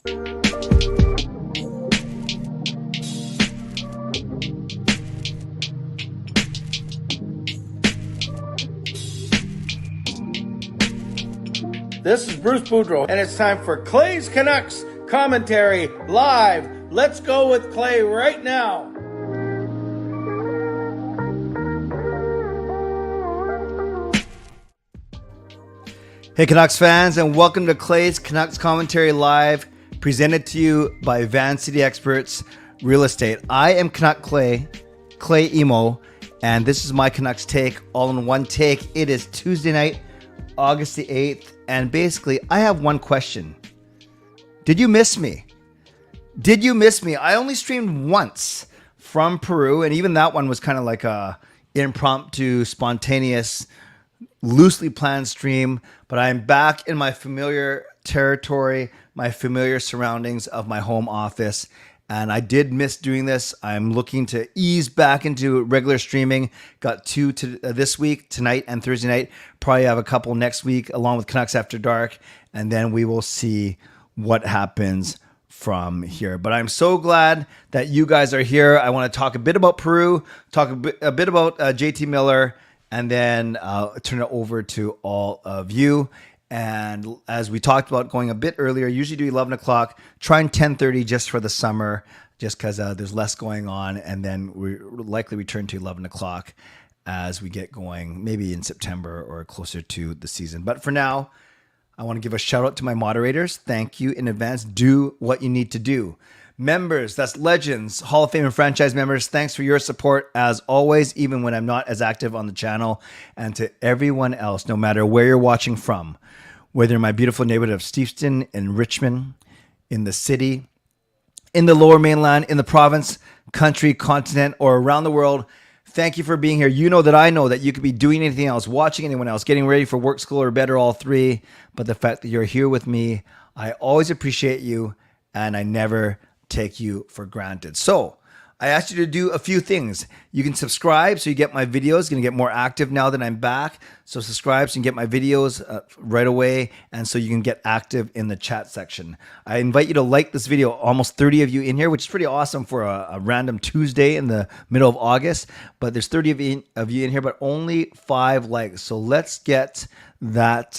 This is Bruce Boudreau, and it's time for Clay's Canucks commentary live. Let's go with Clay right now. Hey Canucks fans, and welcome to Clay's Canucks commentary live, presented to you by Van City Experts Real Estate. I am Canuck Clay Emo, and this is my Canucks take, all in one take. It is Tuesday night, August the 8th, and basically I have one question. Did you miss me? Did you miss me? I only streamed once from Peru, and even that one was kind of like a impromptu, spontaneous, loosely planned stream, but I'm back in my familiar territory, my familiar surroundings of my home office, and I did miss doing this. I'm looking to ease back into regular streaming. Got two this week, tonight and Thursday night. Probably have a couple next week, along with Canucks After Dark, and then we will see what happens from here. But I'm so glad that you guys are here. I want to talk a bit about Peru, talk a bit about JT Miller, and then turn it over to all of you. And as we talked about going a bit earlier, usually do 11 o'clock, trying 10:30 just for the summer, just because there's less going on. And then we likely return to 11 o'clock as we get going, maybe in September or closer to the season. But for now, I want to give a shout out to my moderators. Thank you in advance. Do what you need to do. Members, that's legends, Hall of Fame and franchise members, thanks for your support as always, even when I'm not as active on the channel. And to everyone else, no matter where you're watching from, whether in my beautiful neighborhood of Steveston, in Richmond, in the city, in the lower mainland, in the province, country, continent, or around the world, thank you for being here. You know that you could be doing anything else, watching anyone else, getting ready for work, school, or bed, or all three. But the fact that you're here with me, I always appreciate you, and I never take you for granted. So I asked you to do a few things. You can subscribe so you get my videos. Going to get more active now that I'm back. So subscribe so you can get my videos right away, and so you can get active in the chat section. I invite you to like this video. Almost 30 of you in here, which is pretty awesome for a random Tuesday in the middle of August. But there's 30 of you in here, but only 5 likes. So let's get that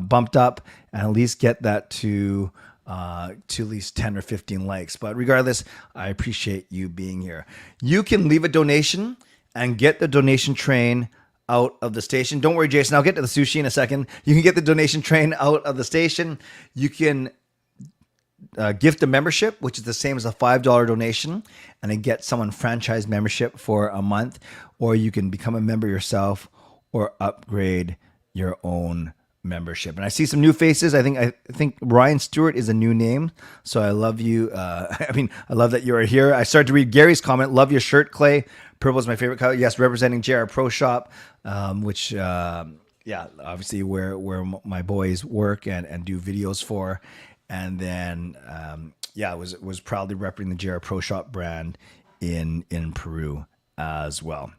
bumped up, and at least get that to at least 10 or 15 likes. But regardless, I appreciate you being here. You can leave a donation and get the donation train out of the station. Don't worry, Jason, I'll get to the sushi in a second. You can get the donation train out of the station. You can gift a membership, which is the same as a $5 donation, and then get someone franchise membership for a month, or you can become a member yourself or upgrade your own membership. And I see some new faces. I think Ryan Stewart is a new name, so I love you. I love that you are here. I started to read Gary's comment. Love your shirt, Clay. Purple is my favorite color. Yes, representing JR Pro Shop, which obviously where my boys work and do videos for. And then was proudly repping the JR Pro Shop brand in Peru as well.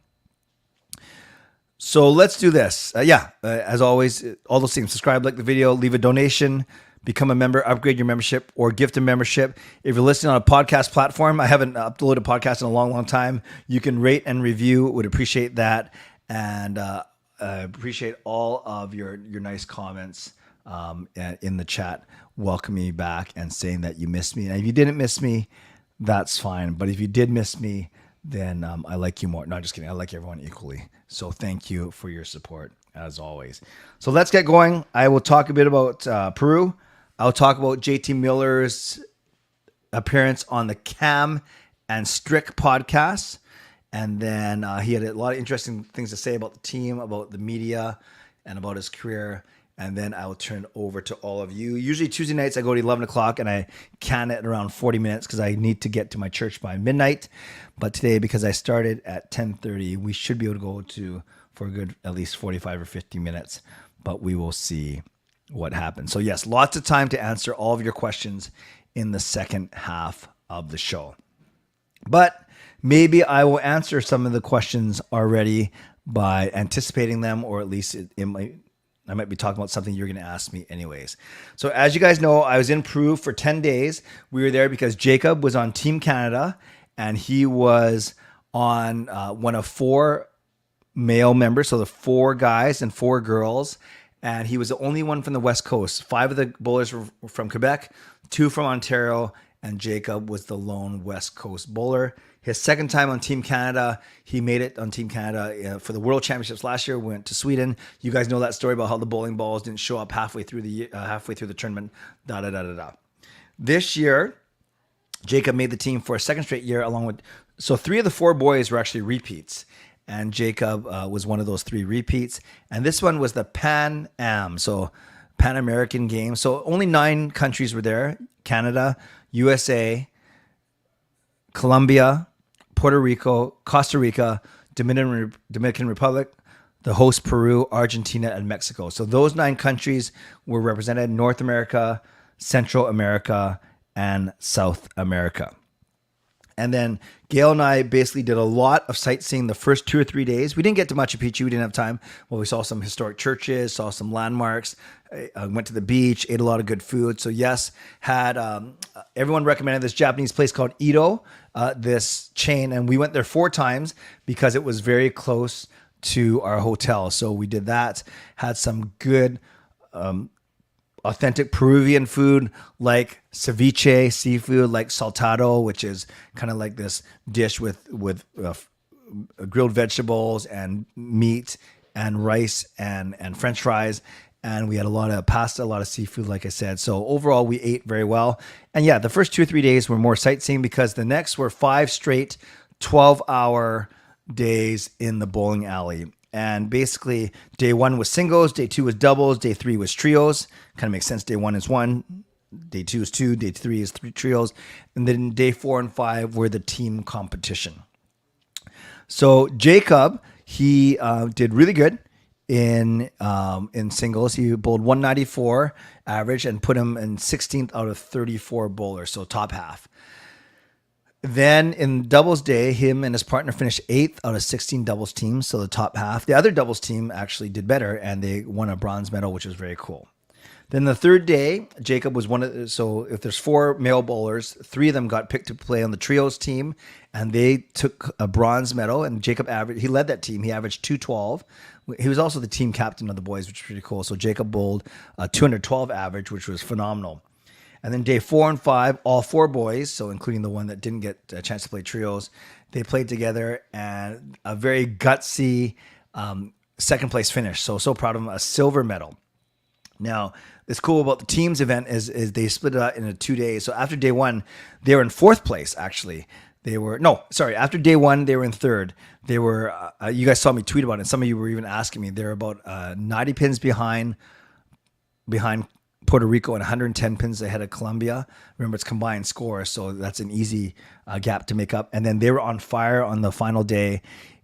So let's do this. As always, all those things. Subscribe, like the video, leave a donation, become a member, upgrade your membership, or gift a membership. If you're listening on a podcast platform, I haven't uploaded a podcast in a long, long time. You can rate and review. Would appreciate that. And I appreciate all of your nice comments in the chat, welcoming me back and saying that you missed me. And if you didn't miss me, that's fine. But if you did miss me, then I like you more. No, just kidding. I like everyone equally. So thank you for your support, as always. So let's get going. I will talk a bit about Peru. I'll talk about JT Miller's appearance on the Cam and Strick podcast. And then he had a lot of interesting things to say about the team, about the media, and about his career. And then I will turn it over to all of you. Usually Tuesday nights I go to 11 o'clock and I can it around 40 minutes because I need to get to my church by midnight. But today, because I started at 10:30, we should be able to go for a good at least 45 or 50 minutes. But we will see what happens. So yes, lots of time to answer all of your questions in the second half of the show. But maybe I will answer some of the questions already by anticipating them, or at least it might I might be talking about something you're going to ask me anyways. So as you guys know, I was in Peru for 10 days. We were there because Jacob was on Team Canada, and he was on one of 4 male members. So the 4 guys and 4 girls. And he was the only one from the West Coast. 5 of the bowlers were from Quebec, 2 from Ontario, and Jacob was the lone West Coast bowler. His second time on Team Canada, he made it on Team Canada for the World Championships last year. Went to Sweden. You guys know that story about how the bowling balls didn't show up halfway through the tournament. This year, Jacob made the team for a second straight year, along with 3 of the 4 boys were actually repeats, and Jacob was one of those 3 repeats. And this one was the Pan Am, so Pan American Games. So only 9 countries were there: Canada, USA, Colombia, Puerto Rico, Costa Rica, Dominican Republic, the host Peru, Argentina, and Mexico. So those 9 countries were represented: North America, Central America, and South America. And then Gail and I basically did a lot of sightseeing the first 2 or 3 days. We didn't get to Machu Picchu. We didn't have time. Well, we saw some historic churches, saw some landmarks, went to the beach, ate a lot of good food. So yes, had everyone recommended this Japanese place called Ito, this chain. And we went there 4 times because it was very close to our hotel. So we did that, had some good authentic Peruvian food like ceviche, seafood like saltado, which is kind of like this dish with grilled vegetables and meat and rice and French fries. And we had a lot of pasta, a lot of seafood, like I said. So overall, we ate very well. And yeah, the first 2 or 3 days were more sightseeing because the next were 5 straight 12-hour days in the bowling alley. And basically, day 1 was singles, day 2 was doubles, day 3 was trios. Kind of makes sense. Day 1 is 1, day 2 is 2, day 3 is 3 trios. And then day 4 and 5 were the team competition. So Jacob, he did really good in singles. He bowled 194 average and put him in 16th out of 34 bowlers, so top half. Then in doubles day, him and his partner finished 8th out of 16 doubles teams, so the top half. The other doubles team actually did better, and they won a bronze medal, which was very cool. Then the third day, Jacob was so if there's 4 male bowlers, 3 of them got picked to play on the trios team, and they took a bronze medal, and Jacob he led that team. He averaged 212. He was also the team captain of the boys, which was pretty cool. So Jacob bowled a 212 average, which was phenomenal. And then day 4 and 5, all 4 boys, so including the one that didn't get a chance to play trios, they played together, and a very gutsy second place finish. So proud of them, a silver medal. Now, what's cool about the teams event is they split it out into 2 days. So after day 1, they were in 4th place, actually. After day 1, they were in 3rd. They were, you guys saw me tweet about it. Some of you were even asking me. They're about 90 pins behind Puerto Rico and 110 pins ahead of Colombia. Remember, it's combined score, so that's an easy gap to make up. And then they were on fire on the final day.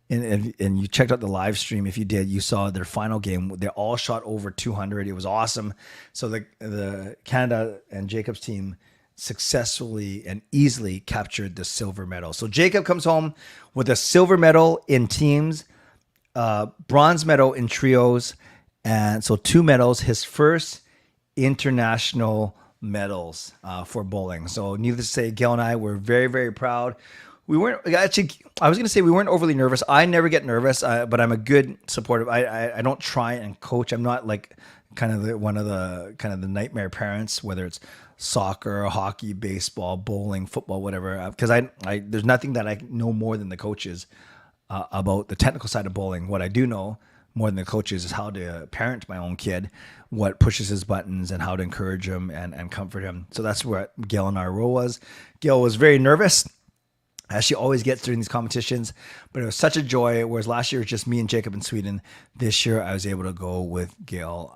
And you checked out the live stream. If you did, you saw their final game. They all shot over 200. It was awesome. So the Canada and Jacob's team successfully and easily captured the silver medal. So Jacob comes home with a silver medal in teams, bronze medal in trios, and so 2 medals. His first international medals for bowling. So needless to say, Gail and I were very, very proud. We weren't actually, I was going to say we weren't overly nervous. I never get nervous, but I'm a good supportive. I don't try and coach. I'm not like kind of one of the nightmare parents, whether it's soccer, hockey, baseball, bowling, football, whatever. Because I there's nothing that I know more than the coaches about the technical side of bowling. What I do know more than the coaches is how to parent my own kid, what pushes his buttons, and how to encourage him and comfort him. So that's what Gail and our role was. Gail was very nervous, as she always gets during these competitions, but it was such a joy. Whereas last year it was just me and Jacob in Sweden. This year I was able to go with Gail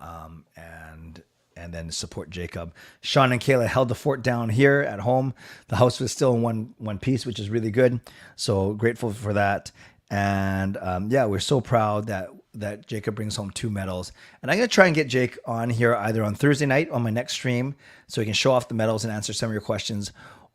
and then support Jacob. Sean and Kayla held the fort down here at home. The house was still in one piece, which is really good. So grateful for that. And we're so proud that Jacob brings home 2 medals. And I'm going to try and get Jake on here either on Thursday night on my next stream so he can show off the medals and answer some of your questions,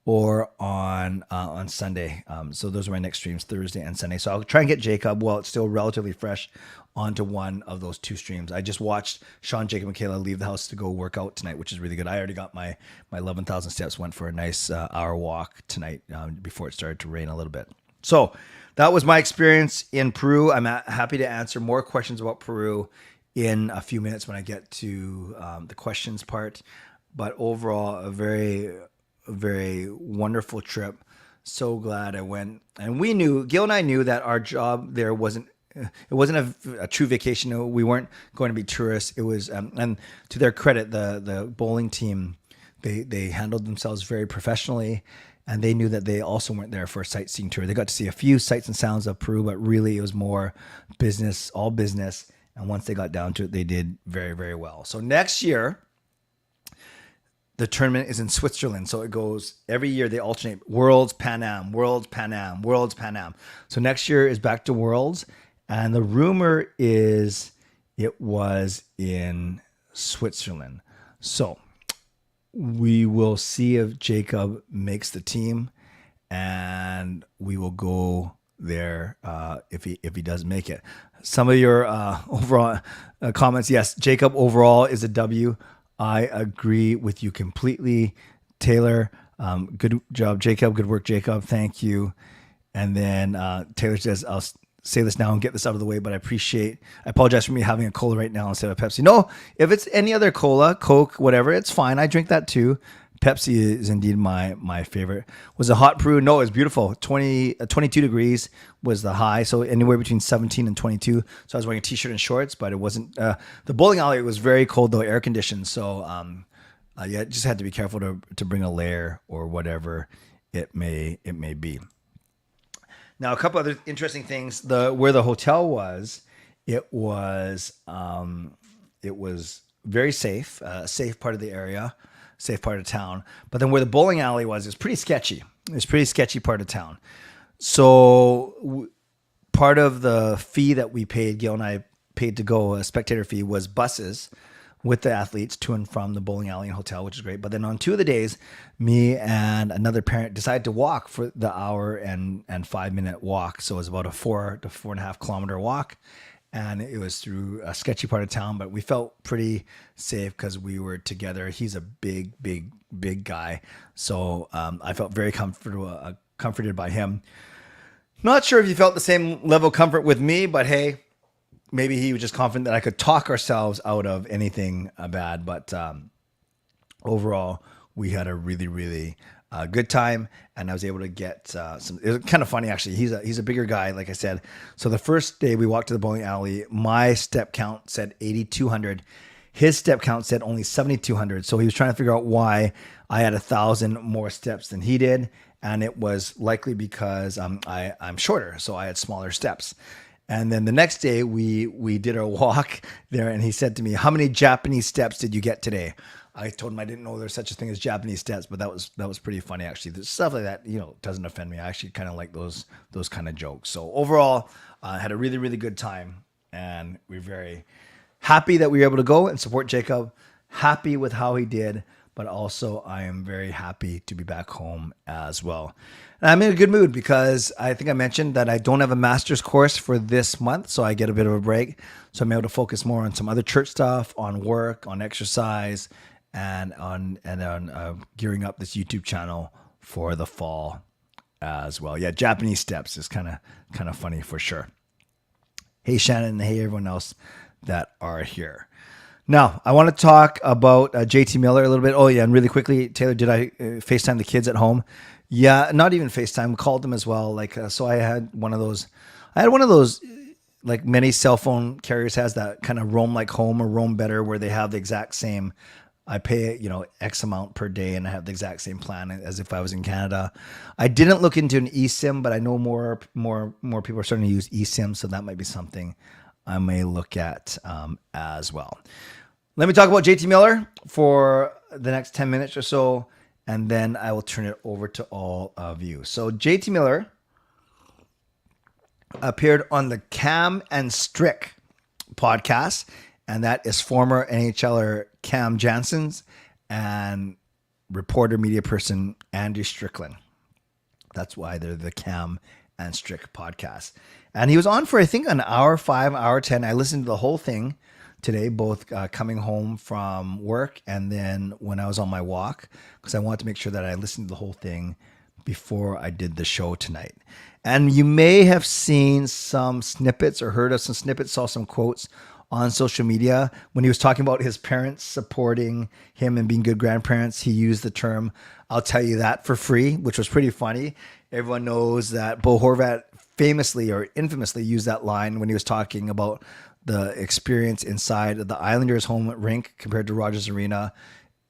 or on Sunday. So those are my next streams, Thursday and Sunday. So I'll try and get Jacob, while it's still relatively fresh, onto one of those 2 streams. I just watched Sean, Jacob, and Kayla leave the house to go work out tonight, which is really good. I already got my 11,000 steps, went for a nice hour walk tonight before it started to rain a little bit. So that was my experience in Peru. I'm happy to answer more questions about Peru in a few minutes when I get to the questions part. But overall, a very wonderful trip. So glad I went. And Gil and I knew that our job there wasn't a true vacation. We weren't going to be tourists. It was, and to their credit, the bowling team, they handled themselves very professionally, and they knew that they also weren't there for a sightseeing tour. They got to see a few sights and sounds of Peru, but really it was more business, all business. And once they got down to it, they did very, very well. So next year, the tournament is in Switzerland. So it goes every year, they alternate Worlds, Pan Am, Worlds, Pan Am, Worlds, Pan Am. So next year is back to Worlds. And the rumor is it was in Switzerland. So we will see if Jacob makes the team, and we will go there if he does make it. Some of your overall comments, yes, Jacob overall is a W. I agree with you completely, Taylor. Good job, Jacob. Good work, Jacob. Thank you. And then Taylor says, I'll say this now and get this out of the way, but I apologize for me having a cola right now instead of Pepsi. No, if it's any other cola, Coke, whatever, it's fine. I drink that too. Pepsi is indeed my favorite. Was it hot Peru? No, it was beautiful. 22 degrees was the high. So anywhere between 17 and 22. So I was wearing a t-shirt and shorts, but it wasn't, the bowling alley was very cold though, air conditioned. So yeah, just had to be careful to bring a layer or whatever it may be. Now, a couple other interesting things. Where the hotel was, it was very safe, safe part of the area, safe part of town. But then where the bowling alley was pretty sketchy. It's pretty sketchy part of town. So part of the fee that we paid, Gil and I paid to go, a spectator fee, was buses with the athletes to and from the bowling alley and hotel, which is great. But then on 2 of the days, me and another parent decided to walk for the hour and 5-minute walk. So it was about a 4 to 4.5 kilometer walk. And it was through a sketchy part of town, but we felt pretty safe because we were together. He's a big guy. So I felt very comforted by him. Not sure if he felt the same level of comfort with me, but hey, maybe he was just confident that I could talk ourselves out of anything bad. But overall, we had a really good time, and I was able to get some. It was kind of funny actually. He's a bigger guy, like I said. So the first day we walked to the bowling alley, my step count said 8,200. His step count said only 7,200. So he was trying to figure out why I had 1,000 more steps than he did, and it was likely because I'm shorter, so I had smaller steps. And then the next day we did our walk there, and he said to me, "How many Japanese steps did you get today?" I told him I didn't know there's such a thing as Japanese steps, but that was pretty funny actually. There's stuff like that, doesn't offend me. I actually kind of like those kind of jokes. So overall, I had a really good time, and we're very happy that we were able to go and support Jacob. Happy with how he did, but also I am very happy to be back home as well. And I'm in a good mood because I think I mentioned that I don't have a master's course for this month, so I get a bit of a break. So I'm able to focus more on some other church stuff, on work, on exercise, and on gearing up this YouTube channel for the fall as well. Yeah, Japanese steps is kind of funny for sure. Hey Shannon, and hey everyone else that are here. Now, I want to talk about JT Miller a little bit. Oh yeah, and really quickly, Taylor, did I FaceTime the kids at home? Yeah, not even FaceTime. We called them as well. So I had one of those. Like many cell phone carriers has that kind of roam like home or roam better, where they have the exact same. I pay X amount per day, and I have the exact same plan as if I was in Canada. I didn't look into an eSIM, but I know more people are starting to use eSIM, so that might be something I may look at as well. Let me talk about JT Miller for the next 10 minutes or so, and then I will turn it over to all of you. So JT Miller appeared on the Cam and Strick podcast, and that is former NHLer Cam Janssens and reporter, media person, Andrew Strickland. That's why they're the Cam and Strick podcast. And he was on for, I think, an hour 5, hour 10. I listened to the whole thing today, both coming home from work and then when I was on my walk, because I wanted to make sure that I listened to the whole thing before I did the show tonight. And you may have seen some snippets or heard of some snippets, saw some quotes on social media. When he was talking about his parents supporting him and being good grandparents, he used the term, "I'll tell you that for free," which was pretty funny. Everyone knows that Bo Horvat famously or infamously used that line when he was talking about the experience inside of the Islanders' home rink compared to Rogers Arena.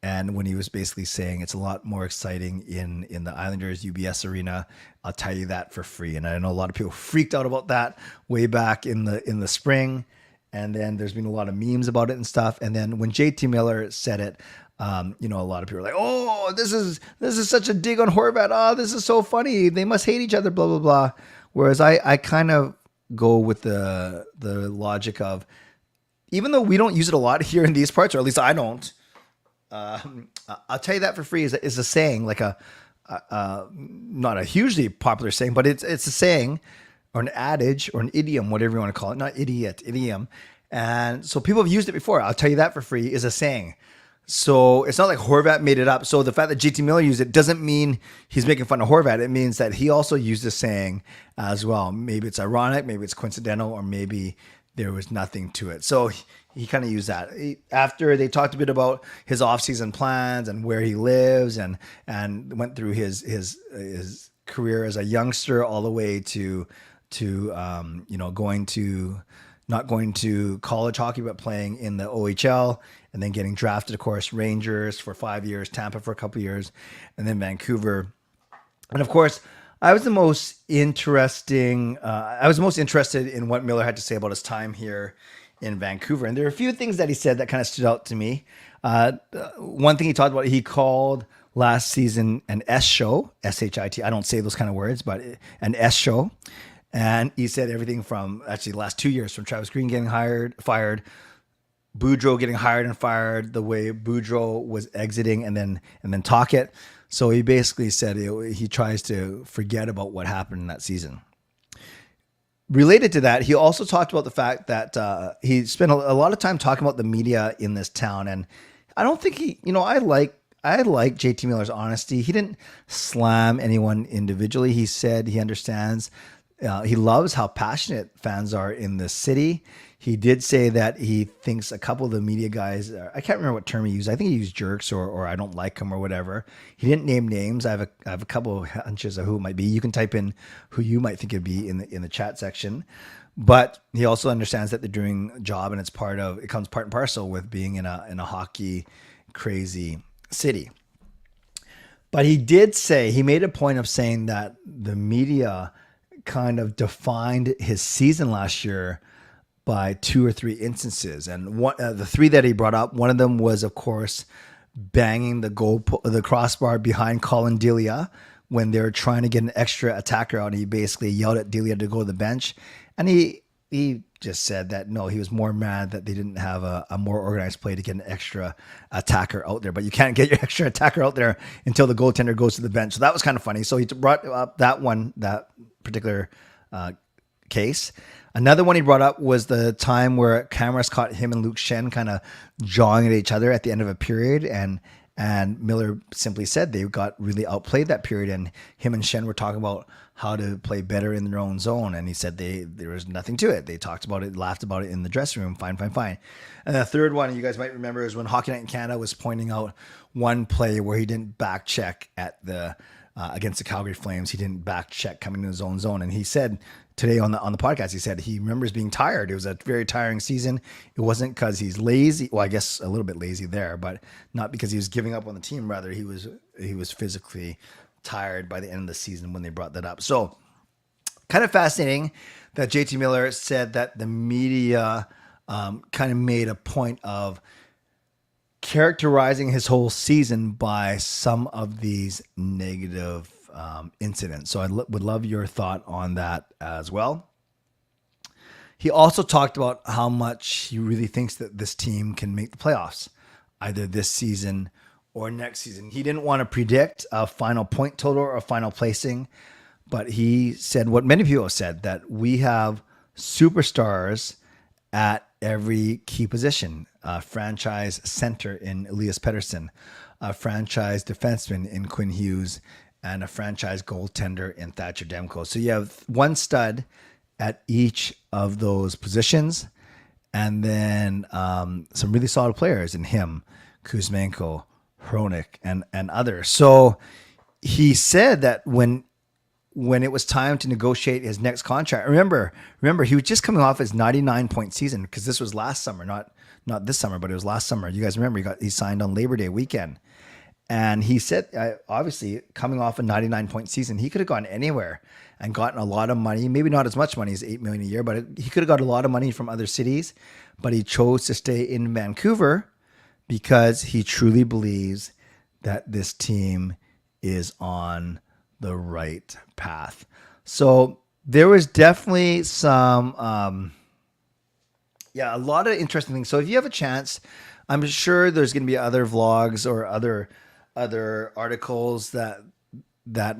And when he was basically saying it's a lot more exciting in the Islanders UBS Arena, "I'll tell you that for free." And I know a lot of people freaked out about that way back in the spring. And then there's been a lot of memes about it and stuff. And then when JT Miller said it, a lot of people were like, "Oh, this is such a dig on Horvat. Oh, this is so funny. They must hate each other, blah, blah, blah." Whereas I kind of go with the logic of, even though we don't use it a lot here in these parts, or at least I don't, "I'll tell you that for free" is a saying, like not a hugely popular saying, but it's a saying or an adage or an idiom, whatever you want to call it, not idiom. And so people have used it before. "I'll tell you that for free" is a saying. So it's not like Horvat made it up. So the fact that JT Miller used it doesn't mean he's making fun of Horvat. It means that he also used the saying as well. Maybe it's ironic, maybe it's coincidental, or maybe there was nothing to it. So he kind of used that. After they talked a bit about his off-season plans and where he lives, and went through his career as a youngster all the way to not going to college hockey, but playing in the OHL, and then getting drafted, of course, Rangers for 5 years, Tampa for a couple of years, and then Vancouver. And of course, I was most interested in what Miller had to say about his time here in Vancouver. And there are a few things that he said that kind of stood out to me. One thing he talked about, he called last season an S show, S-H-I-T. I don't say those kind of words, but an S show. And he said everything from, actually, the last 2 years, from Travis Green getting fired, Boudreau getting hired and fired, the way Boudreau was exiting, and then Tocchet. So he basically said he tries to forget about what happened in that season. Related to that, he also talked about the fact that he spent a lot of time talking about the media in this town. And I don't think I like JT Miller's honesty. He didn't slam anyone individually. He said he understands. He loves how passionate fans are in the city. He did say that he thinks a couple of the media guys, I can't remember what term he used. I think he used jerks or "I don't like him" or whatever. He didn't name names. I have a couple of hunches of who it might be. You can type in who you might think it'd be in the chat section. But he also understands that they're doing a job, and it comes part and parcel with being in a hockey crazy city. But he made a point of saying that the media kind of defined his season last year by 2 or 3 instances. And the 3 that he brought up, one of them was, of course, banging the crossbar behind Colin Delia when they were trying to get an extra attacker out. And he basically yelled at Delia to go to the bench. And he just said that, no, he was more mad that they didn't have a more organized play to get an extra attacker out there. But you can't get your extra attacker out there until the goaltender goes to the bench. So that was kind of funny. So he brought up that particular case. Another one he brought up was the time where cameras caught him and Luke Shen kind of jawing at each other at the end of a period. And Miller simply said they got really outplayed that period. And him and Shen were talking about how to play better in their own zone. And he said there was nothing to it. They talked about it, laughed about it in the dressing room. Fine. And the third one you guys might remember is when Hockey Night in Canada was pointing out one play where he didn't back check at against the Calgary Flames. He didn't back check coming to his own zone. And he said today on the podcast, he said he remembers being tired. It was a very tiring season. It wasn't because he's lazy. Well, I guess a little bit lazy there, but not because he was giving up on the team. Rather, he was physically tired by the end of the season when they brought that up. So kind of fascinating that JT Miller said that the media kind of made a point of characterizing his whole season by some of these negative incidents. So I would love your thought on that as well. He also talked about how much he really thinks that this team can make the playoffs, either this season or next season. He didn't want to predict a final point total or a final placing, but he said what many people have said, that we have superstars at every key position. A franchise center in Elias Pettersson, a franchise defenseman in Quinn Hughes, and a franchise goaltender in Thatcher Demko. So you have one stud at each of those positions, and then some really solid players in him, Kuzmenko, Hronik, and others. So he said that when it was time to negotiate his next contract, remember, he was just coming off his 99-point season, because this was last summer, not this summer, but it was last summer. You guys remember he signed on Labor Day weekend. And he said, obviously, coming off a 99-point season, he could have gone anywhere and gotten a lot of money. Maybe not as much money as $8 million a year, but he could have got a lot of money from other cities. But he chose to stay in Vancouver because he truly believes that this team is on the right path. So there was definitely some, a lot of interesting things. So if you have a chance, I'm sure there's going to be other vlogs or other articles that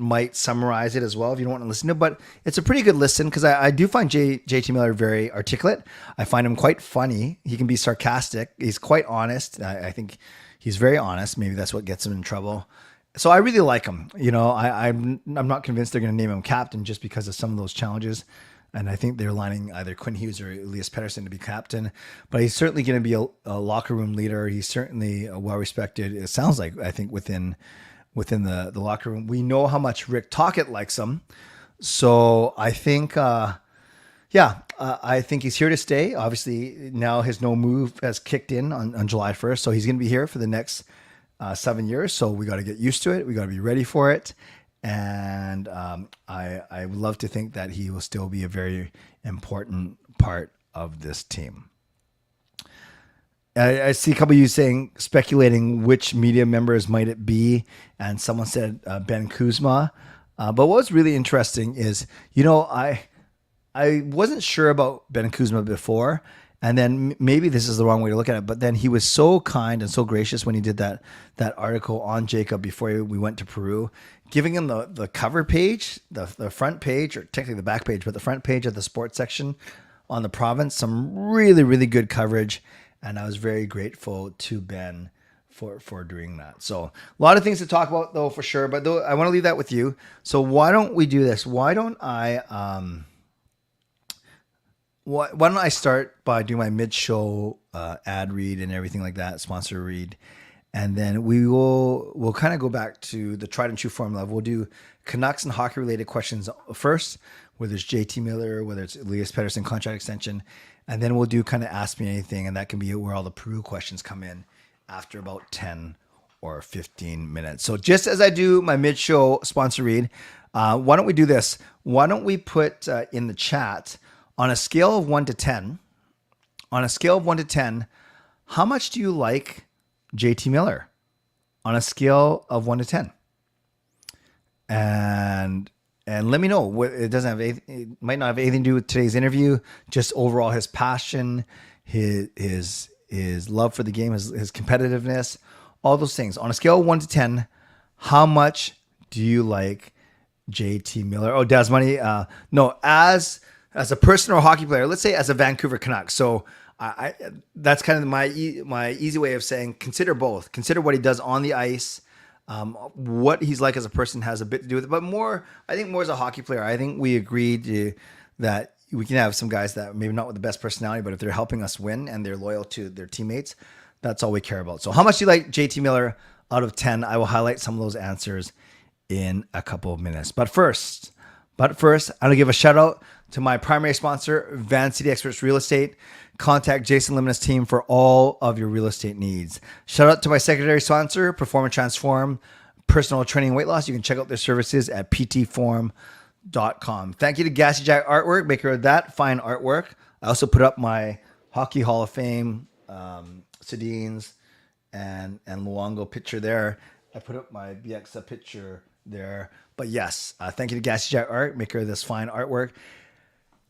might summarize it as well if you don't want to listen to it. But it's a pretty good listen, because I do find JT Miller very articulate. I find him quite funny. He can be sarcastic. He's quite honest. I think he's very honest. Maybe that's what gets him in trouble. So I really like him. You know, I'm not convinced they're going to name him captain just because of some of those challenges. And I think they're lining either Quinn Hughes or Elias Pettersson to be captain. But he's certainly going to be a locker room leader. He's certainly well-respected. It sounds like, I think, within the locker room. We know how much Rick Tocchet likes him. So I think, I think he's here to stay. Obviously, now his no move has kicked in on July 1st. So he's going to be here for the next 7 years. So we got to get used to it. We got to be ready for it. And I would love to think that he will still be a very important part of this team. I see a couple of you speculating which media members might it be, and someone said Ben Kuzma. But what was really interesting is, I wasn't sure about Ben Kuzma before, and then maybe this is the wrong way to look at it, but then he was so kind and so gracious when he did that article on Jacob before we went to Peru, giving him the cover page, the front page, or technically the back page, but the front page of the sports section on the province, some really, really good coverage. And I was very grateful to Ben for doing that. So a lot of things to talk about, though, for sure. But I want to leave that with you. So why don't we do this? Why don't I start by doing my mid-show ad read and everything like that, sponsor read, and then we'll kind of go back to the tried and true formula. We'll do Canucks and hockey related questions first, whether it's JT Miller, whether it's Elias Pettersson contract extension, and then we'll do kind of ask me anything, and that can be where all the Peru questions come in after about 10 or 15 minutes. So just as I do my mid-show sponsor read, why don't we do this? Why don't we put in the chat, on a scale of 1 to 10, how much do you like JT Miller? On a scale of 1 to 10. And let me know. It might not have anything to do with today's interview, just overall his passion, his love for the game, his competitiveness, all those things. On a scale of 1 to 10, how much do you like JT Miller? Oh, Daz Money. No, as a person or a hockey player, let's say as a Vancouver Canucks. So I that's kind of my easy way of saying, consider both. Consider what he does on the ice. What he's like as a person has a bit to do with it, but I think more as a hockey player. I think we agreed that we can have some guys that maybe not with the best personality, but if they're helping us win and they're loyal to their teammates, that's all we care about. So how much do you like JT Miller out of 10? I will highlight some of those answers in a couple of minutes. But first, I'm going to give a shout out to my primary sponsor, Van City Experts Real Estate. Contact Jason Lim and his team for all of your real estate needs. Shout out to my secondary sponsor, Perform and Transform, personal training and weight loss. You can check out their services at ptform.com. Thank you to Gassy Jack Artwork, maker of that fine artwork. I also put up my Hockey Hall of Fame, Sedines and Luongo picture there. I put up my BX picture there. But yes, thank you to Gassy Jack Art, maker of this fine artwork.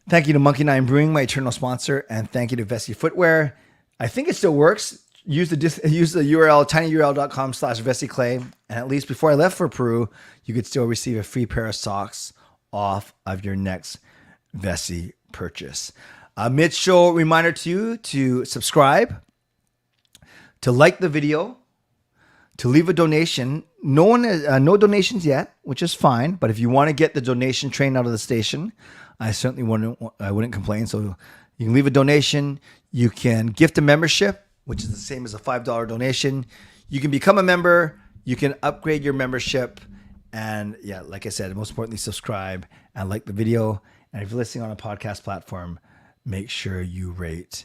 Thank you to Monkey 9 Brewing, my eternal sponsor, and thank you to Vessi Footwear. I think it still works. use the URL tinyurl.com/VessiClay, and at least before I left for Peru, you could still receive a free pair of socks off of your next Vessi purchase. Mid-show reminder to you to subscribe, to like the video, to leave a donation. No donations yet, which is fine. But if you want to get the donation train out of the station, I certainly wouldn't complain. So you can leave a donation. You can gift a membership, which is the same as a $5 donation. You can become a member. You can upgrade your membership. And yeah, like I said, most importantly, subscribe and like the video. And if you're listening on a podcast platform, make sure you rate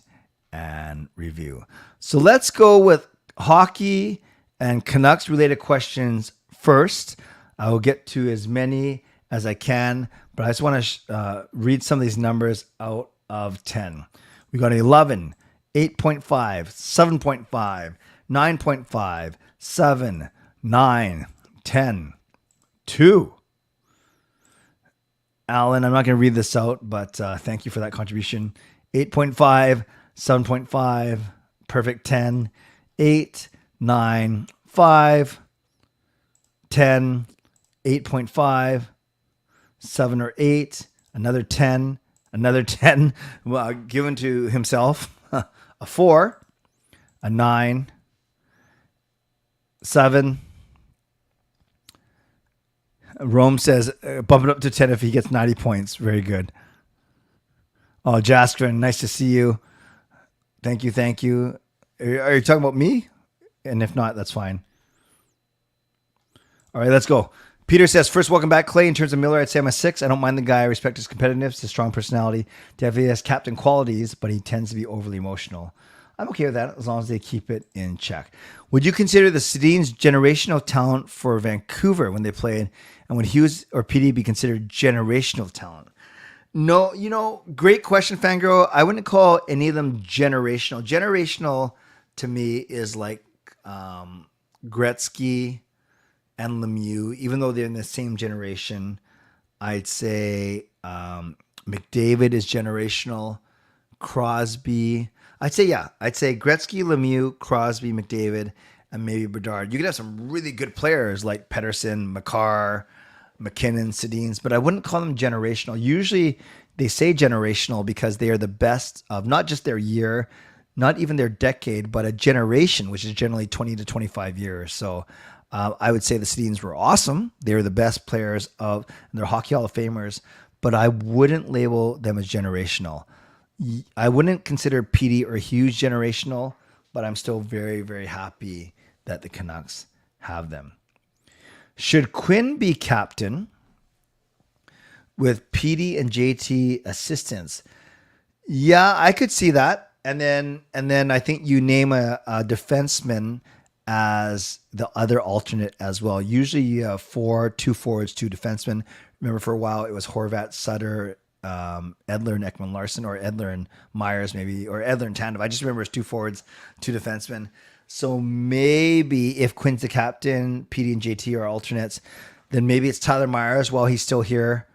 and review. So let's go with hockey and Canucks related questions first. I will get to as many as I can, but I just want to read some of these numbers out of 10. We got 11, 8.5, 7.5, 9.5, 7, 9, 10, 2. Alan, I'm not going to read this out, but thank you for that contribution. 8.5, 7.5, perfect 10, 8, 9, 5, 10, 8.5, 7 or 8, another 10, given to himself, a 4, a 9, 7. Rome says, bump it up to 10 if he gets 90 points. Very good. Oh, Jaskrin, nice to see you. Thank you. Are you talking about me? And if not, that's fine. All right, let's go. Peter says, first, welcome back, Clay. In terms of Miller, I'd say I'm a 6. I don't mind the guy. I respect his competitiveness, his strong personality. Definitely has captain qualities, but he tends to be overly emotional. I'm okay with that as long as they keep it in check. Would you consider the Sedin's generational talent for Vancouver when they played? And would Hughes or PD be considered generational talent? No, great question, Fangirl. I wouldn't call any of them generational. Generational to me is like Gretzky and Lemieux, even though they're in the same generation. I'd say McDavid is generational. Crosby. I'd say Gretzky, Lemieux, Crosby, McDavid, and maybe Bedard. You could have some really good players like Pettersson, Makar, McKinnon, Sedins, but I wouldn't call them generational. Usually they say generational because they are the best of not just their year, not even their decade, but a generation, which is generally 20 to 25 years. So I would say the Sedins were awesome. They were the best players of, and they're Hockey Hall of Famers, but I wouldn't label them as generational. I wouldn't consider PD or Hughes generational, but I'm still very, very happy that the Canucks have them. Should Quinn be captain with PD and JT assistants? Yeah, I could see that. And then I think you name a defenseman as the other alternate as well. Usually you have 2 forwards, 2 defensemen. Remember for a while it was Horvat, Sutter, Edler and Ekman Larson, or Edler and Myers maybe, or Edler and Tanev. I just remember it's 2 forwards, 2 defensemen. So maybe if Quinn's the captain, PD and JT are alternates, then maybe it's Tyler Myers while he's still here,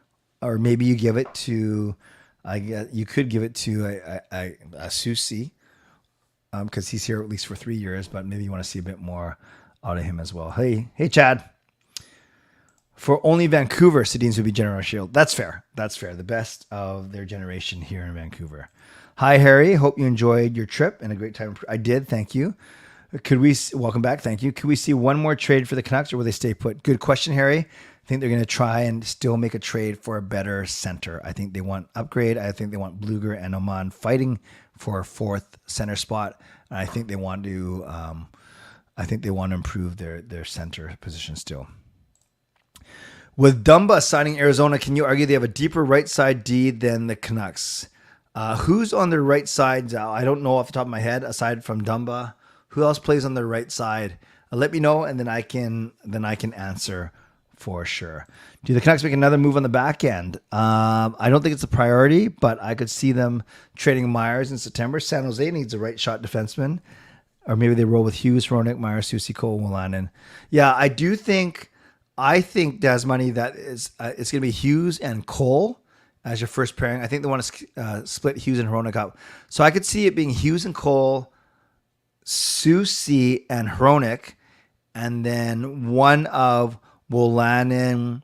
or maybe you give it to, I guess you could give it to a Susi, because he's here at least for 3 years, but maybe you want to see a bit more out of him as well. Hey, Chad. For only Vancouver, Sedins would be generational. That's fair. The best of their generation here in Vancouver. Hi, Harry. Hope you enjoyed your trip and a great time. I did. Thank you. Welcome back. Thank you. Could we see one more trade for the Canucks, or will they stay put? Good question, Harry. I think they're going to try and still make a trade for a better center. I think they want upgrade. I think they want Bluger and Oman fighting for a 4th center spot. And I think they want to. Improve their center position still. With Dumba signing Arizona, can you argue they have a deeper right side D than the Canucks? Who's on their right side? I don't know off the top of my head. Aside from Dumba, who else plays on their right side? Let me know, and then I can answer for sure. Do the Canucks make another move on the back end? I don't think it's a priority, but I could see them trading Myers in September. San Jose needs a right shot defenseman, or maybe they roll with Hughes, Ronick, Myers, Susi, Cole, Willanen. Yeah, I think Des Money that is it's going to be Hughes and Cole as your first pairing. I think they want to split Hughes and Hronek up. So I could see it being Hughes and Cole, Susi and Hronik, and then one of Wolanin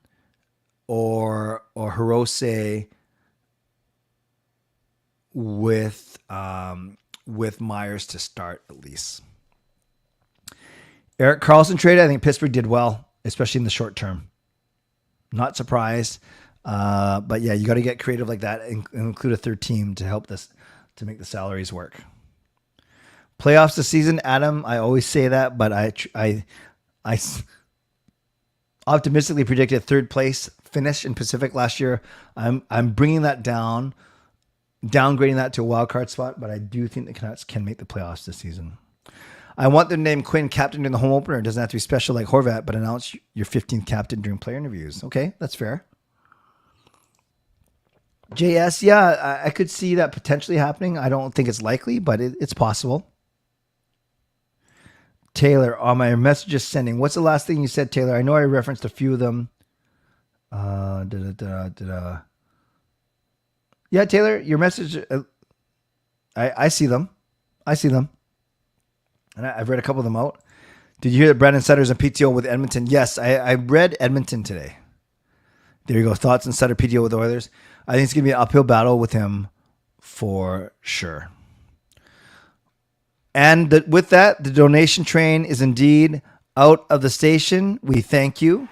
or Hirose with Myers to start at least. Erik Karlsson trade, I think Pittsburgh did well, especially in the short term. Not surprised. But yeah, you got to get creative like that and include a third team to help this, to make the salaries work. Playoffs this season, Adam, I always say that, but I optimistically predicted third place finish in Pacific last year. I'm bringing that down, downgrading that to a wild card spot, but I do think the Canucks can make the playoffs this season. I want them to name Quinn captain during the home opener. It doesn't have to be special like Horvat, but announce your 15th captain during player interviews. Okay, that's fair. JS, yeah, I could see that potentially happening. I don't think it's likely, but it's possible. Taylor, on my messages sending, what's the last thing you said, Taylor? I know I referenced a few of them. Yeah, Taylor, your message, I see them. I see them. And I've read a couple of them out. Did you hear that Brandon Sutter's in PTO with Edmonton? Yes, I read Edmonton today. There you go. Thoughts on Sutter PTO with the Oilers. I think it's going to be an uphill battle with him for sure. And with that, the donation train is indeed out of the station. We thank you.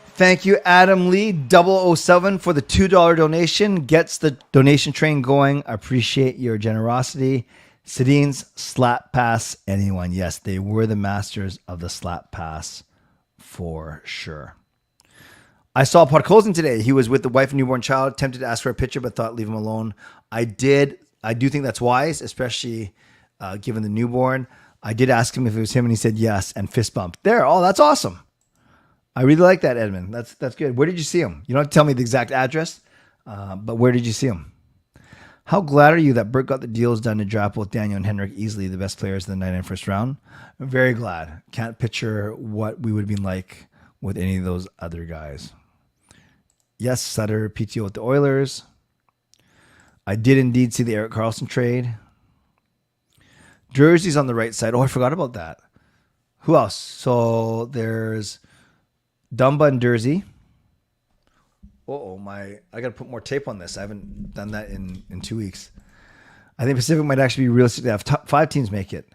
Thank you, Adam Lee, 007 for the $2 donation. Gets the donation train going. I appreciate your generosity. Sedin's slap pass, anyone. Yes, they were the masters of the slap pass for sure. I saw Podkolzin today. He was with the wife and newborn child, tempted to ask for a picture, but thought leave him alone. I do think that's wise, especially given the newborn. I did ask him if it was him, and he said yes, and fist bump. There, oh, that's awesome. I really like that, Edmund. That's good. Where did you see him? You don't have to tell me the exact address, but where did you see him? How glad are you that Bert got the deals done to draft both Daniel and Henrik easily, the best players in the 99 first round? I'm very glad. Can't picture what we would have been like with any of those other guys. Yes, Sutter, PTO with the Oilers. I did indeed see the Erik Karlsson trade. Jersey's on the right side. Oh, I forgot about that. Who else? So there's Dumba and Jersey. I got to put more tape on this. I haven't done that in 2 weeks. I think Pacific might actually be realistic to have 5 teams make it.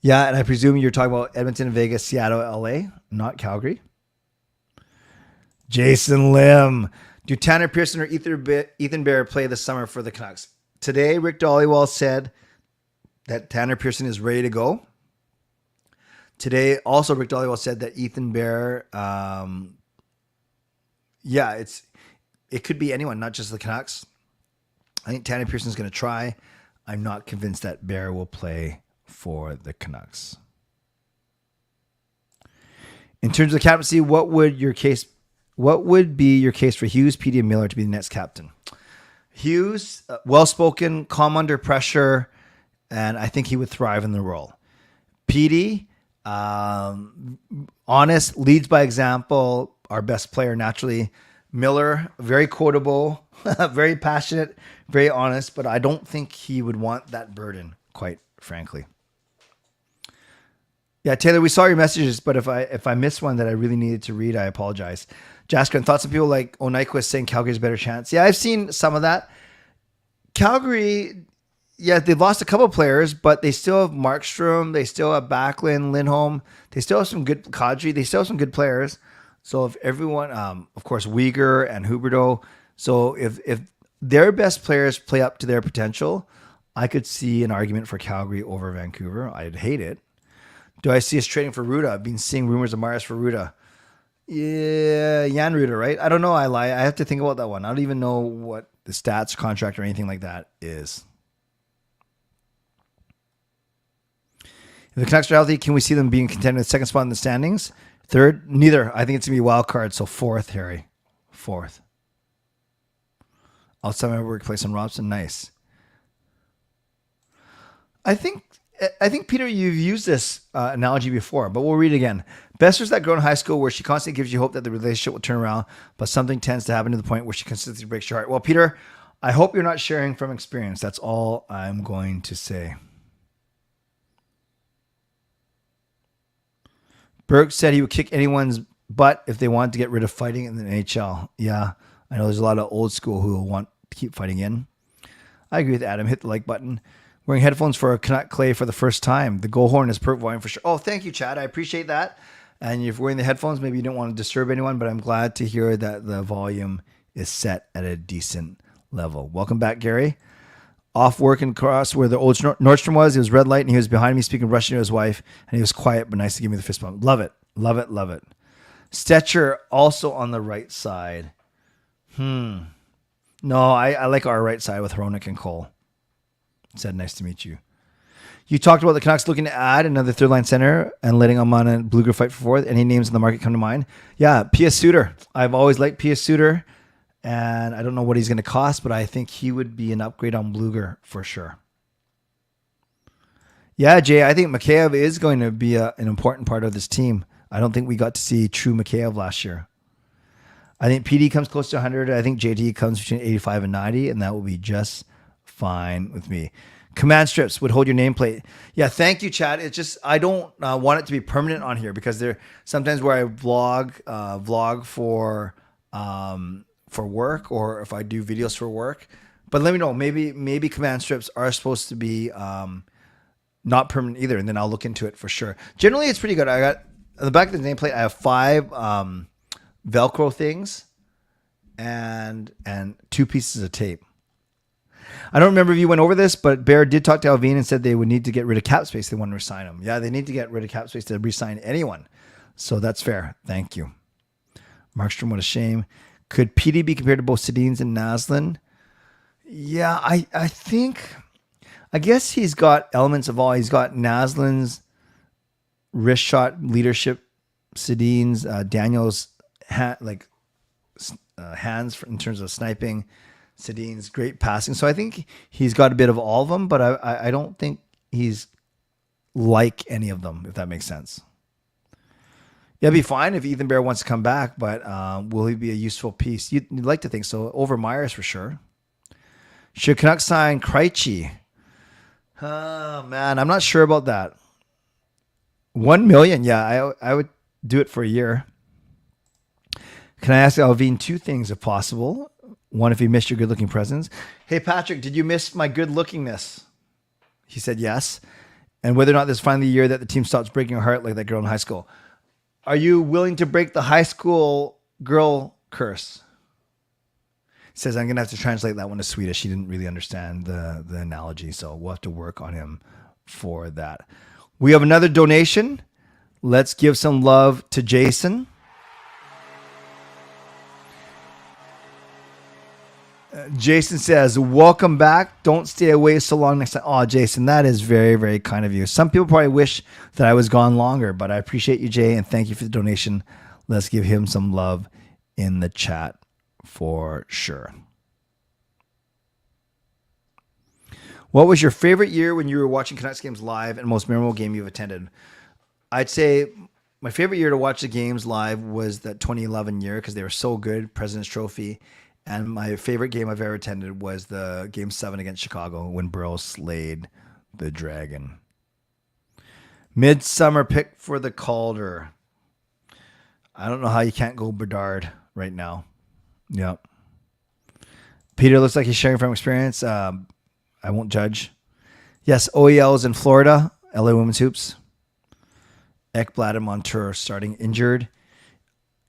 Yeah, and I presume you're talking about Edmonton, Vegas, Seattle, LA, not Calgary. Jason Lim. Do Tanner Pearson or Ethan Bear play this summer for the Canucks? Today, Rick Dollywall said that Tanner Pearson is ready to go. Today, also, Rick Dollywall said that Ethan Bear, it could be anyone, not just the Canucks. I think Tanner Pearson's going to try. I'm not convinced that Bear will play for the Canucks. In terms of the captaincy, what would be your case for Hughes, Petey, and Miller to be the next captain? Hughes, well-spoken, calm under pressure, and I think he would thrive in the role. Petey, honest, leads by example, our best player naturally. Miller, very quotable, very passionate, very honest, but I don't think he would want that burden, quite frankly. Yeah, Taylor, we saw your messages, but if I missed one that I really needed to read, I apologize. Jasker, thoughts on people like O'Nyquist saying Calgary's a better chance? Yeah, I've seen some of that. Calgary, yeah, they've lost a couple of players, but they still have Markstrom, they still have Backlund, Lindholm, they still have some good Kadri, they still have some good players. So if everyone, of course, Uyghur and Huberdeau, so if their best players play up to their potential, I could see an argument for Calgary over Vancouver. I'd hate it. Do I see us trading for Ruda? I've been seeing rumors of Myers for Ruda. Yeah, Jan Ruda, right? I don't know. I lie. I have to think about that one. I don't even know what the stats, contract, or anything like that is. If the Canucks are healthy, can we see them being contending with second spot in the standings? Third? Neither. I think it's going to be a wild card, so fourth, Harry. Fourth. Outside my workplace on Robson. Nice. I think, Peter, you've used this analogy before, but we'll read it again. Best is that girl in high school where she constantly gives you hope that the relationship will turn around, but something tends to happen to the point where she consistently breaks your heart. Well, Peter, I hope you're not sharing from experience. That's all I'm going to say. Burke said he would kick anyone's butt if they wanted to get rid of fighting in the NHL. Yeah, I know there's a lot of old school who will want to keep fighting in. I agree with Adam. Hit the like button. Wearing headphones for Canuck Clay for the first time. The goal horn is perfect volume for sure. Oh, thank you, Chad. I appreciate that. And if you're wearing the headphones, maybe you don't want to disturb anyone, but I'm glad to hear that the volume is set at a decent level. Welcome back, Gary. Off working across where the old Nordstrom was. It was red light, and he was behind me speaking Russian to his wife, and he was quiet but nice to give me the fist bump. Love it. Love it. Love it. Stetcher also on the right side. No, I like our right side with Hronik and Cole. Said, nice to meet you. You talked about the Canucks looking to add another third-line center and letting Amon and Bluger fight for fourth. Any names in the market come to mind? Yeah, P.S. Suter. I've always liked P.S. Suter, and I don't know what he's going to cost, but I think he would be an upgrade on Bluger for sure. Yeah, Jay, I think Mikheyev is going to be an important part of this team. I don't think we got to see true Mikheyev last year. I think PD comes close to 100. I think JT comes between 85 and 90, and that will be just fine with me. Command strips would hold your nameplate. Yeah, thank you, Chad. It's just I don't want it to be permanent on here because there sometimes where I vlog for work or if I do videos for work. But let me know. Maybe command strips are supposed to be not permanent either, and then I'll look into it for sure. Generally, it's pretty good. I got on the back of the nameplate. I have 5 Velcro things and 2 pieces of tape. I don't remember if you went over this, but Bear did talk to Alvin and said they would need to get rid of cap space. They want to resign him. Yeah, they need to get rid of cap space to resign anyone. So that's fair. Thank you. Markstrom, what a shame. Could PD be compared to both Sedins and Naslin? Yeah, I guess he's got elements of all. He's got Naslin's wrist shot leadership, Sedin's, Daniel's hands in terms of sniping, Sedin's great passing. So I think he's got a bit of all of them, but I don't think he's like any of them, if that makes sense. Yeah, it'd be fine if Ethan Bear wants to come back, but will he be a useful piece? You'd like to think so. Over Myers for sure. Should Canucks sign Krejci? Oh, man, I'm not sure about that. $1 million, yeah, I would do it for a year. Can I ask Alvin 2 things if possible? One, if he missed your good-looking presence. Hey, Patrick, did you miss my good-lookingness? He said yes. And whether or not this is finally the year that the team stops breaking her heart like that girl in high school. Are you willing to break the high school girl curse? He says, I'm going to have to translate that one to Swedish. He didn't really understand the analogy, so we'll have to work on him for that. We have another donation. Let's give some love to Jason. Jason says, welcome back. Don't stay away so long next time. Oh, Jason, that is very, very kind of you. Some people probably wish that I was gone longer, but I appreciate you, Jay, and thank you for the donation. Let's give him some love in the chat for sure. What was your favorite year when you were watching Canucks games live and most memorable game you've attended? I'd say my favorite year to watch the games live was that 2011 year because they were so good, President's Trophy. And my favorite game I've ever attended was the Game 7 against Chicago when Burrow slayed the Dragon. Midsummer pick for the Calder. I don't know how you can't go Bedard right now. Yep. Peter looks like he's sharing from experience. I won't judge. Yes, OEL's in Florida. LA Women's Hoops. Ekblad and Montour starting injured.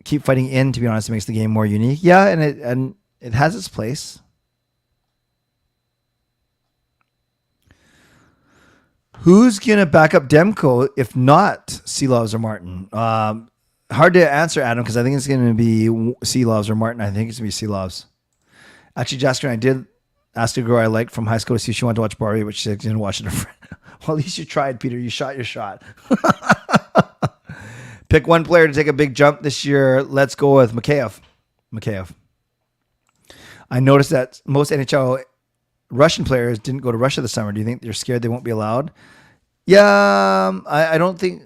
Keep fighting in, to be honest, it makes the game more unique. Yeah, and it has its place. Who's going to back up Demko if not Seelovs or Martin? Hard to answer, Adam, because I think it's going to be Seelovs or Martin. I think it's going to be Seelovs. Actually, Jasker and I did ask a girl I liked from high school to see if she wanted to watch Barbie, but she said she didn't watch it. Well, at least you tried, Peter. You shot your shot. Pick one player to take a big jump this year. Let's go with Mikheyev. I noticed that most NHL Russian players didn't go to Russia this summer. Do you think they're scared they won't be allowed? Yeah, I don't think.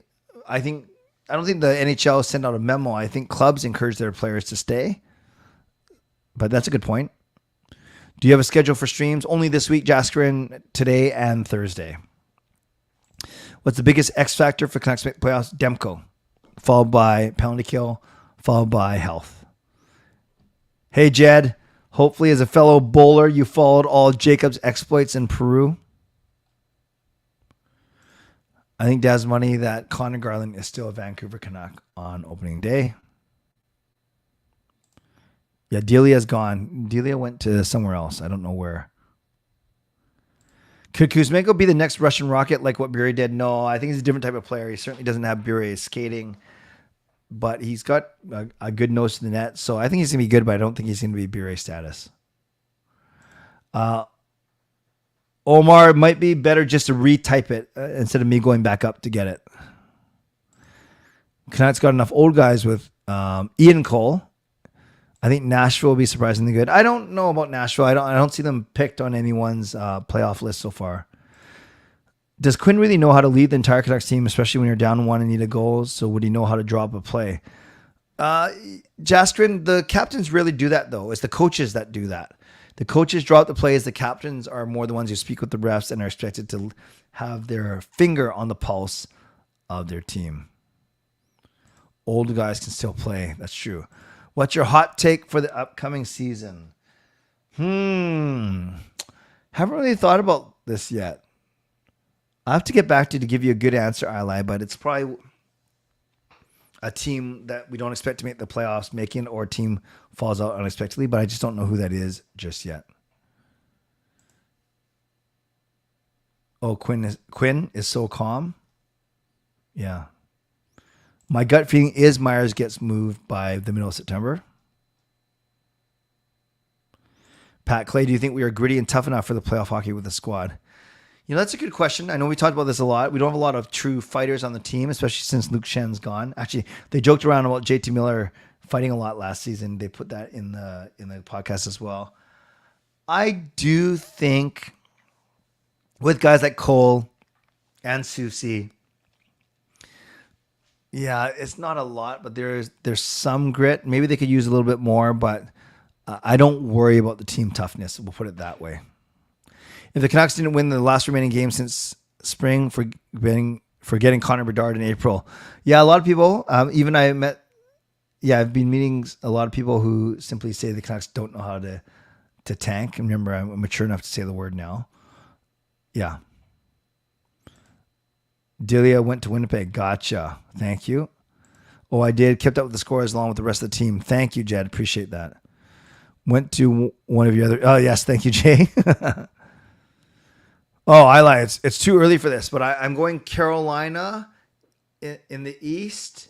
I don't think the NHL sent out a memo. I think clubs encourage their players to stay. But that's a good point. Do you have a schedule for streams? Only this week, Jaskarin, today and Thursday. What's the biggest X factor for Canucks playoffs? Demko, followed by penalty kill, followed by health. Hey, Jed. Hopefully, as a fellow bowler, you followed all Jacob's exploits in Peru. I think Dad's money that Connor Garland is still a Vancouver Canuck on opening day. Yeah, Delia's gone. Delia went to somewhere else. I don't know where. Could Kuzmenko be the next Russian Rocket like what Bure did? No, I think he's a different type of player. He certainly doesn't have Bure's skating, but he's got a good nose to the net. So I think he's going to be good, but I don't think he's going to be Bure status. Omar, it might be better just to retype it instead of me going back up to get it. Canucks got enough old guys with Ian Cole. I think Nashville will be surprisingly good. I don't know about Nashville. I don't see them picked on anyone's playoff list so far. Does Quinn really know how to lead the entire Canucks team, especially when you're down one and need a goal? So would he know how to draw up a play? Jaskrin, the captains really do that, though. It's the coaches that do that. The coaches draw up the plays. The captains are more the ones who speak with the refs and are expected to have their finger on the pulse of their team. Old guys can still play. That's true. What's your hot take for the upcoming season? Haven't really thought about this yet. I have to get back to give you a good answer, Eli, but it's probably a team that we don't expect to make the playoffs making, or a team falls out unexpectedly, but I just don't know who that is just yet. Oh, Quinn is so calm. Yeah. My gut feeling is Myers gets moved by the middle of September. Pat Clay, do you think we are gritty and tough enough for the playoff hockey with the squad? That's a good question. I know we talked about this a lot. We don't have a lot of true fighters on the team, especially since Luke Schen's gone. Actually, they joked around about JT Miller fighting a lot last season. They put that in the podcast as well. I do think with guys like Cole and Susie, yeah, it's not a lot, but there's some grit. Maybe they could use a little bit more, but I don't worry about the team toughness. We'll put it that way. If the Canucks didn't win the last remaining game since spring for getting Connor Bedard in April, yeah, a lot of people, even I've been meeting a lot of people who simply say the Canucks don't know how to tank. And remember, I'm mature enough to say the word now. Yeah. Delia went to Winnipeg. Gotcha. Thank you. Oh, I did. Kept up with the scores along with the rest of the team. Thank you, Jed. Appreciate that. Went to one of your other. Oh, yes. Thank you, Jay. Oh, I lie. It's too early for this, but I'm going Carolina in the East,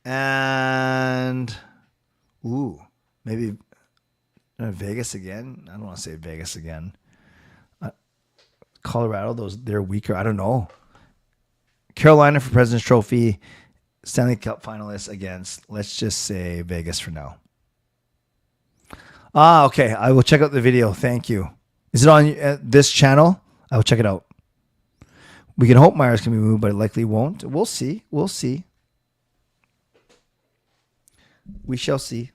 and maybe Vegas again. I don't want to say Vegas again. Colorado, they're weaker. I don't know. Carolina for President's Trophy, Stanley Cup finalists against, let's just say, Vegas for now. Okay. I will check out the video. Thank you. Is it on this channel? I will check it out. We can hope Myers can be moved, but it likely won't. We'll see. We shall see.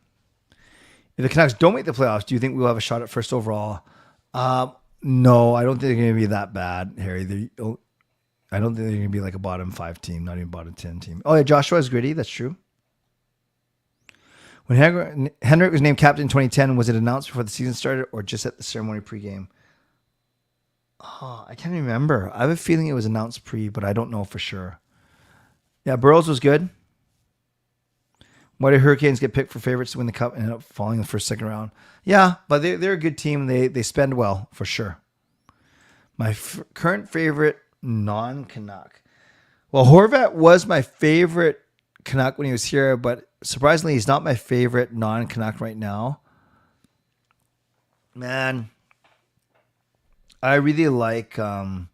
If the Canucks don't make the playoffs, do you think we'll have a shot at first overall? No, I don't think they're going to be that bad, Harry. I don't think they're going to be like a bottom 5 team, not even bottom 10 team. Oh, yeah, Joshua is gritty. That's true. When Henrik was named captain in 2010, was it announced before the season started or just at the ceremony pregame? Oh, I can't remember. I have a feeling it was announced pre, but I don't know for sure. Yeah, Burroughs was good. Why did Hurricanes get picked for favorites to win the cup and end up falling in the first, second round? Yeah, but they're a good team. They spend well, for sure. My current favorite non-Canuck. Well, Horvat was my favorite Canuck when he was here, but surprisingly, he's not my favorite non-Canuck right now. Man, I really like Cale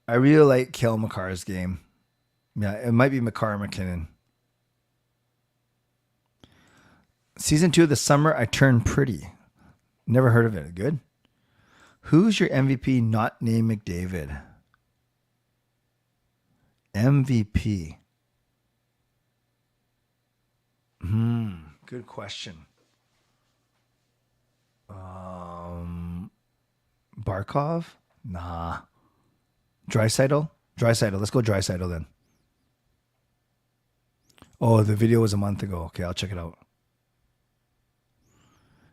McCarr's game. Yeah, it might be McCarr or McKinnon. Season 2 of the summer, I turned pretty. Never heard of it. Good. Who's your MVP not named McDavid? MVP. Good question. Barkov? Nah. Draisaitl? Draisaitl. Let's go Draisaitl then. Oh, the video was a month ago. Okay, I'll check it out.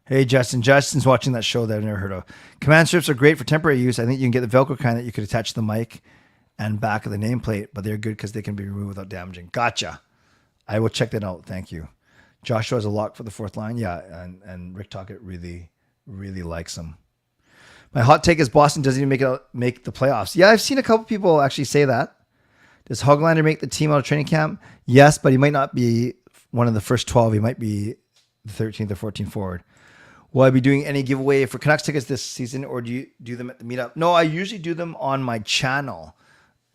Hey, Justin. Justin's watching that show that I've never heard of. Command strips are great for temporary use. I think you can get the Velcro kind that you could attach to the mic and back of the nameplate, but they're good because they can be removed without damaging. Gotcha. I will check that out. Thank you. Joshua has a lock for the fourth line. Yeah, and Rick Tocchet really, really likes him. My hot take is Boston doesn't even make the playoffs. Yeah, I've seen a couple people actually say that. Does Hoglander make the team out of training camp? Yes, but he might not be one of the first 12. He might be the 13th or 14th forward. Will I be doing any giveaway for Canucks tickets this season, or do you do them at the meetup? No, I usually do them on my channel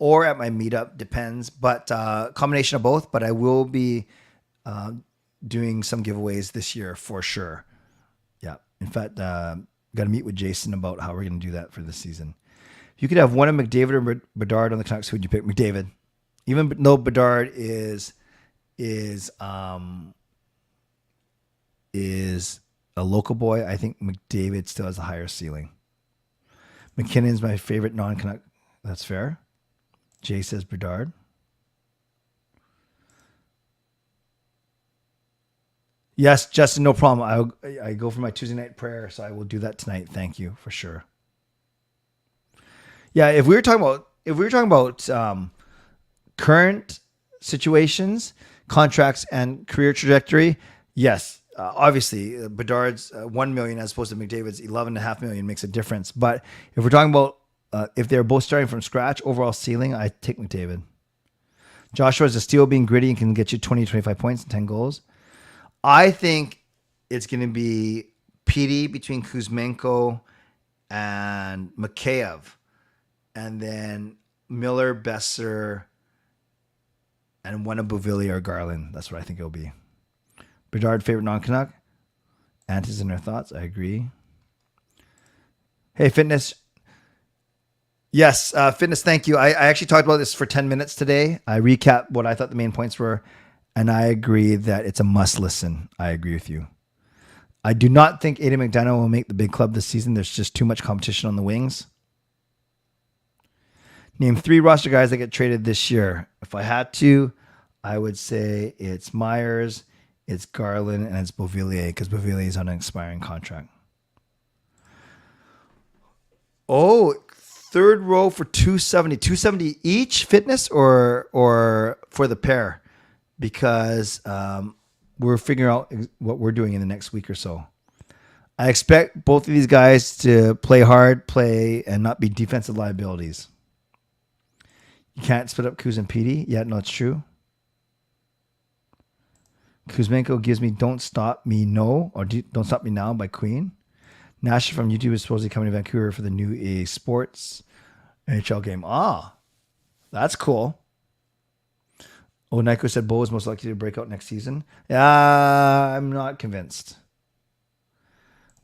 or at my meetup, depends, but combination of both. But I will be doing some giveaways this year for sure. Yeah, in fact, got to meet with Jason about how we're going to do that for this season. If you could have one of McDavid or Bedard on the Canucks, who would you pick? McDavid. Even though Bedard is a local boy, I think McDavid still has a higher ceiling. McKinnon's my favorite non-Canuck. That's fair. Jay says Bedard. Yes, Justin, no problem. I go for my Tuesday night prayer, so I will do that tonight. Thank you for sure. Yeah, if we were talking about current situations, contracts, and career trajectory, yes, obviously Bedard's 1 million as opposed to McDavid's 11.5 million makes a difference. But if we're talking about if they're both starting from scratch, overall ceiling, I take McDavid. Joshua is a steal, being gritty, and can get you 20, 25 points and 10 goals. I think it's going to be Petey between Kuzmenko and Mikheyev. And then Miller, Besser, and one of Beauvillier or Garland. That's what I think it'll be. Bedard, favorite non-Canuck. Antis and their thoughts. I agree. Hey, Fitness. Yes, Fitness, thank you. I actually talked about this for 10 minutes today. I recapped what I thought the main points were, and I agree that it's a must listen. I agree with you. I do not think Aidan McDonough will make the big club this season. There's just too much competition on the wings. Name 3 roster guys that get traded this year. If I had to, I would say it's Myers, it's Garland, and it's Beauvillier, because Beauvillier is on an expiring contract. Oh, third row for 270. 270 each, Fitness, or for the pair? Because we're figuring out what we're doing in the next week or so. I expect both of these guys to play hard, and not be defensive liabilities. You can't split up Kuz and Petey. Yeah, no, it's true. Kuzmenko gives me Don't Stop Me No, or Don't Stop Me Now by Queen. Nash from YouTube is supposedly coming to Vancouver for the new EA Sports NHL game. Ah, that's cool. Oh, Nyko said Bo is most likely to break out next season. I'm not convinced.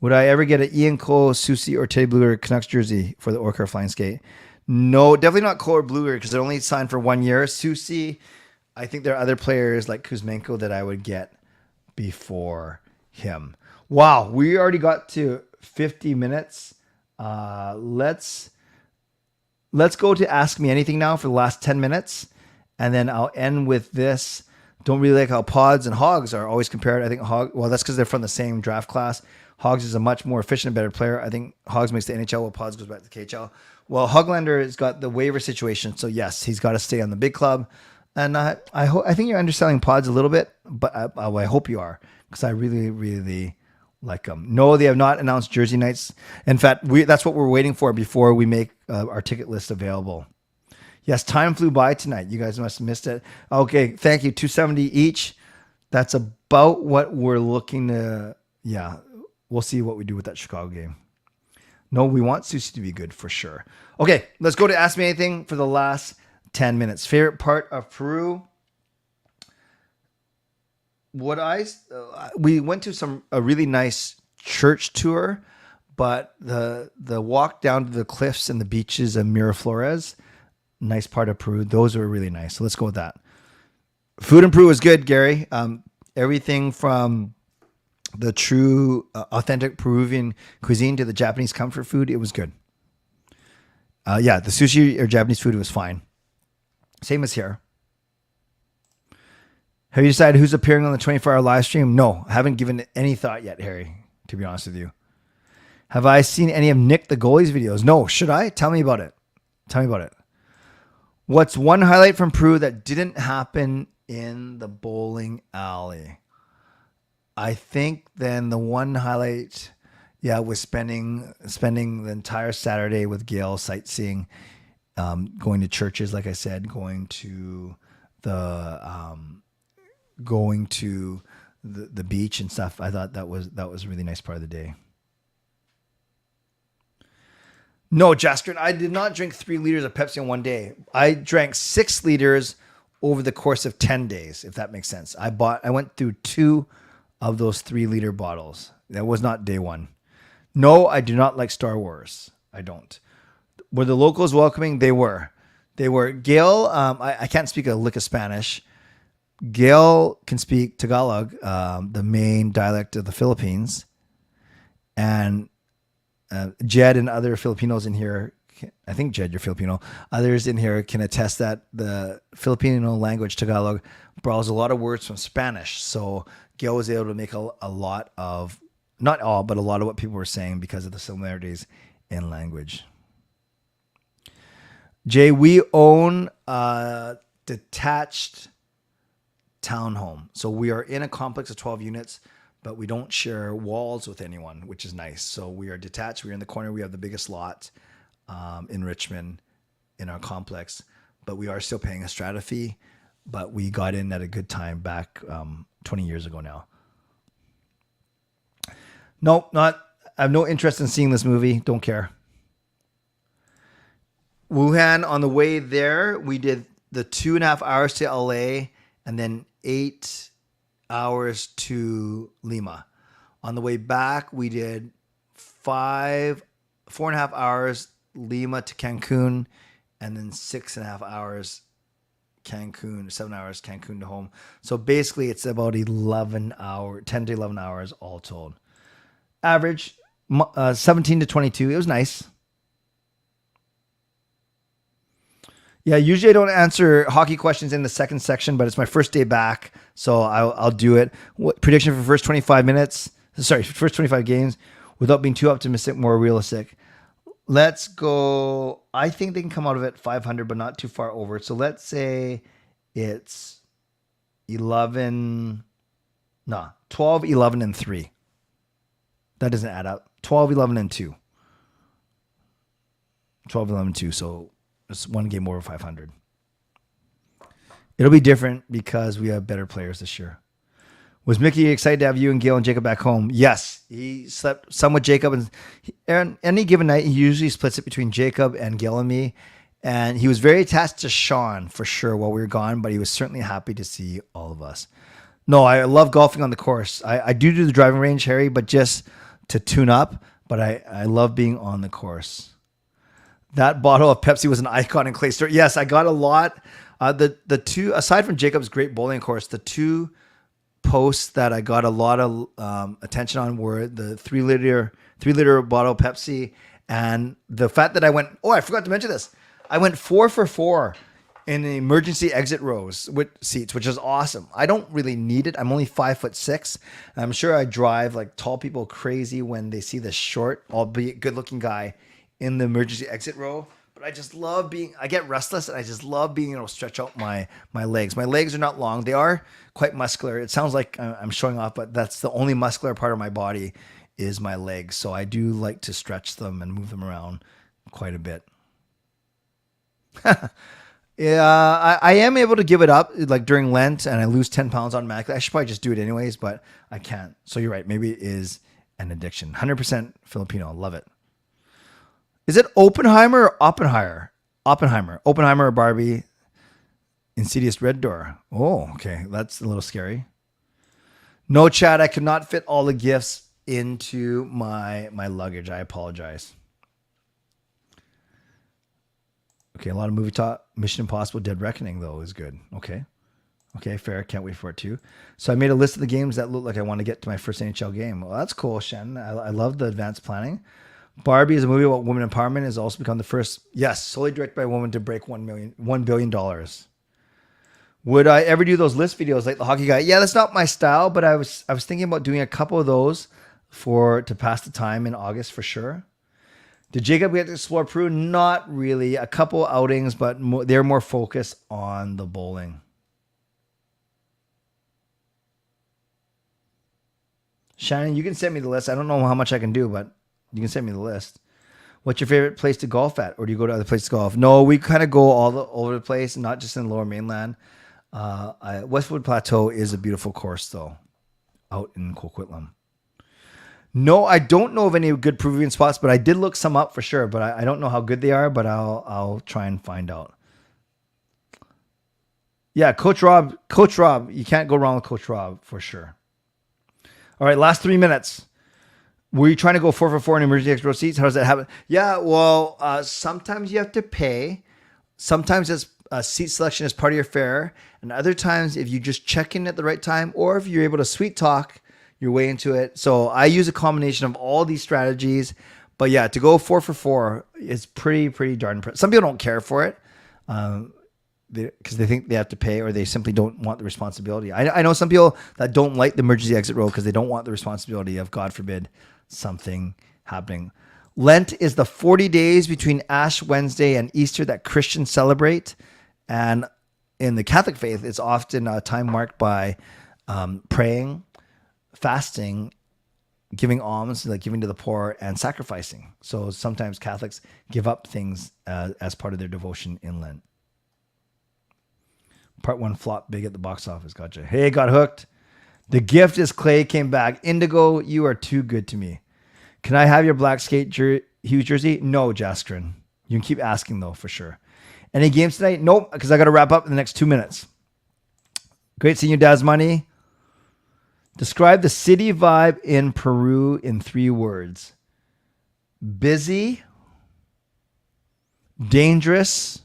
Would I ever get an Ian Cole, Susie, or Teddy Bluger Canucks jersey for the Orcar Flying Skate? No, definitely not Cole or Bluger, because they're only signed for 1 year. Susie, I think there are other players like Kuzmenko that I would get before him. Wow, we already got to 50 minutes. Let's go to Ask Me Anything now for the last 10 minutes. And then I'll end with this. Don't really like how Pods and Hogs are always compared. I think that's because they're from the same draft class. Hogs is a much more efficient, better player. I think Hogs makes the NHL while Pods goes back to the KHL. Well, Hoglander has got the waiver situation. So, yes, he's got to stay on the big club. And I think you're underselling Pods a little bit, but I hope you are, because I really, really like them. No, they have not announced jersey nights. In fact, that's what we're waiting for before we make our ticket list available. Yes, time flew by tonight. You guys must have missed it. Okay, thank you. 270 each. That's about what we're looking to. Yeah, we'll see what we do with that Chicago game. No, we want Susie to be good for sure. Okay, let's go to Ask Me Anything for the last 10 minutes. Favorite part of Peru? We went to a really nice church tour, but the walk down to the cliffs and the beaches of Miraflores, nice part of Peru, those were really nice. So let's go with that. Food in Peru is good, Gary. Everything from the true, authentic Peruvian cuisine to the Japanese comfort food, it was good. Yeah, the sushi or Japanese food was fine. Same as here. Have you decided who's appearing on the 24-hour live stream? No, I haven't given it any thought yet, Harry, to be honest with you. Have I seen any of Nick the goalie's videos? No. Should I? Tell me about it. Tell me about it. What's one highlight from Peru that didn't happen in the bowling alley? I think then the one highlight, was spending the entire Saturday with Gail sightseeing, going to churches, like I said, going to the beach and stuff. I thought that was a really nice part of the day. No, Jaskrin, I did not drink 3 liters of Pepsi in one day. I drank 6 liters over the course of 10 days, if that makes sense. I went through 2 of those 3-liter bottles. That was not day 1. No, I do not like Star Wars. I don't. Were the locals welcoming? They were. Gail, I can't speak a lick of Spanish. Gail can speak Tagalog, the main dialect of the Philippines. And Jed and other Filipinos in here, I think Jed, you're Filipino. Others in here can attest that the Filipino language, Tagalog, borrows a lot of words from Spanish. So Gail was able to make a lot of, not all, but a lot of what people were saying because of the similarities in language. Jay, we own a detached townhome. So we are in a complex of 12 units, but we don't share walls with anyone, which is nice. So we are detached. We're in the corner. We have the biggest lot in Richmond in our complex, but we are still paying a strata fee. But we got in at a good time back 20 years ago now. Nope, I have no interest in seeing this movie. Don't care. Wuhan, on the way there, we did the 2.5 hours to LA and then 8 hours to Lima. On the way back, we did 4.5 hours Lima to Cancun, and then 6.5 hours Cancun, 7 hours Cancun to home. So basically, it's about 10 to 11 hours all told. Average 17 to 22. It was nice. Yeah, usually I don't answer hockey questions in the second section, but it's my first day back, so I'll do it. What prediction for first 25 minutes? Sorry, first 25 games, without being too optimistic, more realistic. Let's go. I think they can come out of it 500, but not too far over. So let's say it's 12, 11, and 3. That doesn't add up. 12, 11, and 2. 12, 11, 2. So it's one game over 500. It'll be different because we have better players this year. Was Mickey excited to have you and Gail and Jacob back home? Yes. He slept some with Jacob. And any given night, he usually splits it between Jacob and Gail and me. And he was very attached to Sean for sure while we were gone, but he was certainly happy to see all of us. No, I love golfing on the course. I do the driving range, Harry, but just to tune up. But I love being on the course. That bottle of Pepsi was an icon in Clay Store. Yes, I got a lot. The two, aside from Jacob's great bowling course, the 2 posts that I got a lot of attention on were the 3 liter bottle of Pepsi, and the fact that I went, I forgot to mention this. I went 4 for 4 in the emergency exit rows with seats, which is awesome. I don't really need it. I'm only 5'6". I'm sure I drive like tall people crazy when they see this short, albeit good looking guy in the emergency exit row. But I just love I get restless and I just love being able to stretch out my legs. My legs are not long. They are quite muscular. It sounds like I'm showing off, but that's the only muscular part of my body is my legs. So I do like to stretch them and move them around quite a bit. Yeah, I am able to give it up like during Lent and I lose 10 pounds automatically. I should probably just do it anyways, but I can't. So you're right. Maybe it is an addiction. 100% Filipino. Love it. Is it Oppenheimer or Oppenheimer? Oppenheimer or Barbie? Insidious Red Door. Oh, okay. That's a little scary. No, Chad, I could not fit all the gifts into my luggage. I apologize. Okay, a lot of movie talk. Mission Impossible Dead Reckoning, though, is good. Okay. Okay, fair. Can't wait for it too. So I made a list of the games that look like I want to get to my first NHL game. Well, that's cool, Shannon. I love the advanced planning. Barbie is a movie about women empowerment. Has also become the first, yes, solely directed by a woman to break $1 billion. Would I ever do those list videos like the hockey guy? Yeah, that's not my style, but I was thinking about doing a couple of those to pass the time in August for sure. Did Jacob get to explore Peru? Not really. A couple outings, but they're more focused on the bowling. Shannon, you can send me the list. I don't know how much I can do, but you can send me the list. What's your favorite place to golf at? Or do you go to other places to golf? No, we kind of go all over the place, not just in the Lower Mainland. Westwood Plateau is a beautiful course, though, out in Coquitlam. No, I don't know of any good Peruvian spots, but I did look some up for sure. But I don't know how good they are, but I'll try and find out. Yeah, Coach Rob, you can't go wrong with Coach Rob for sure. All right, last 3 minutes. Were you trying to go 4 for 4 in emergency extra row seats? How does that happen? Yeah, well, sometimes you have to pay. Sometimes it's seat selection is part of your fare. And other times, if you just check in at the right time, or if you're able to sweet talk your way into it. So I use a combination of all these strategies. But yeah, to go 4 for 4 is pretty darn impressive. Some people don't care for it because they think they have to pay, or they simply don't want the responsibility. I know some people that don't like the emergency exit row because they don't want the responsibility of, God forbid, something happening. Lent is the 40 days between Ash Wednesday and Easter that Christians celebrate. And in the Catholic faith, it's often a time marked by praying, fasting, giving alms, like giving to the poor, and sacrificing. So sometimes Catholics give up things as part of their devotion in Lent. Part 1 flopped big at the box office. Gotcha. Hey, got hooked. The gift is Clay came back. Indigo, you are too good to me. Can I have your black skate Hughes jersey? No, Jaskrin. You can keep asking though, for sure. Any games tonight? Nope, because I got to wrap up in the next 2 minutes. Great seeing you, Daz Money. Describe the city vibe in Peru in 3 words. Busy, dangerous,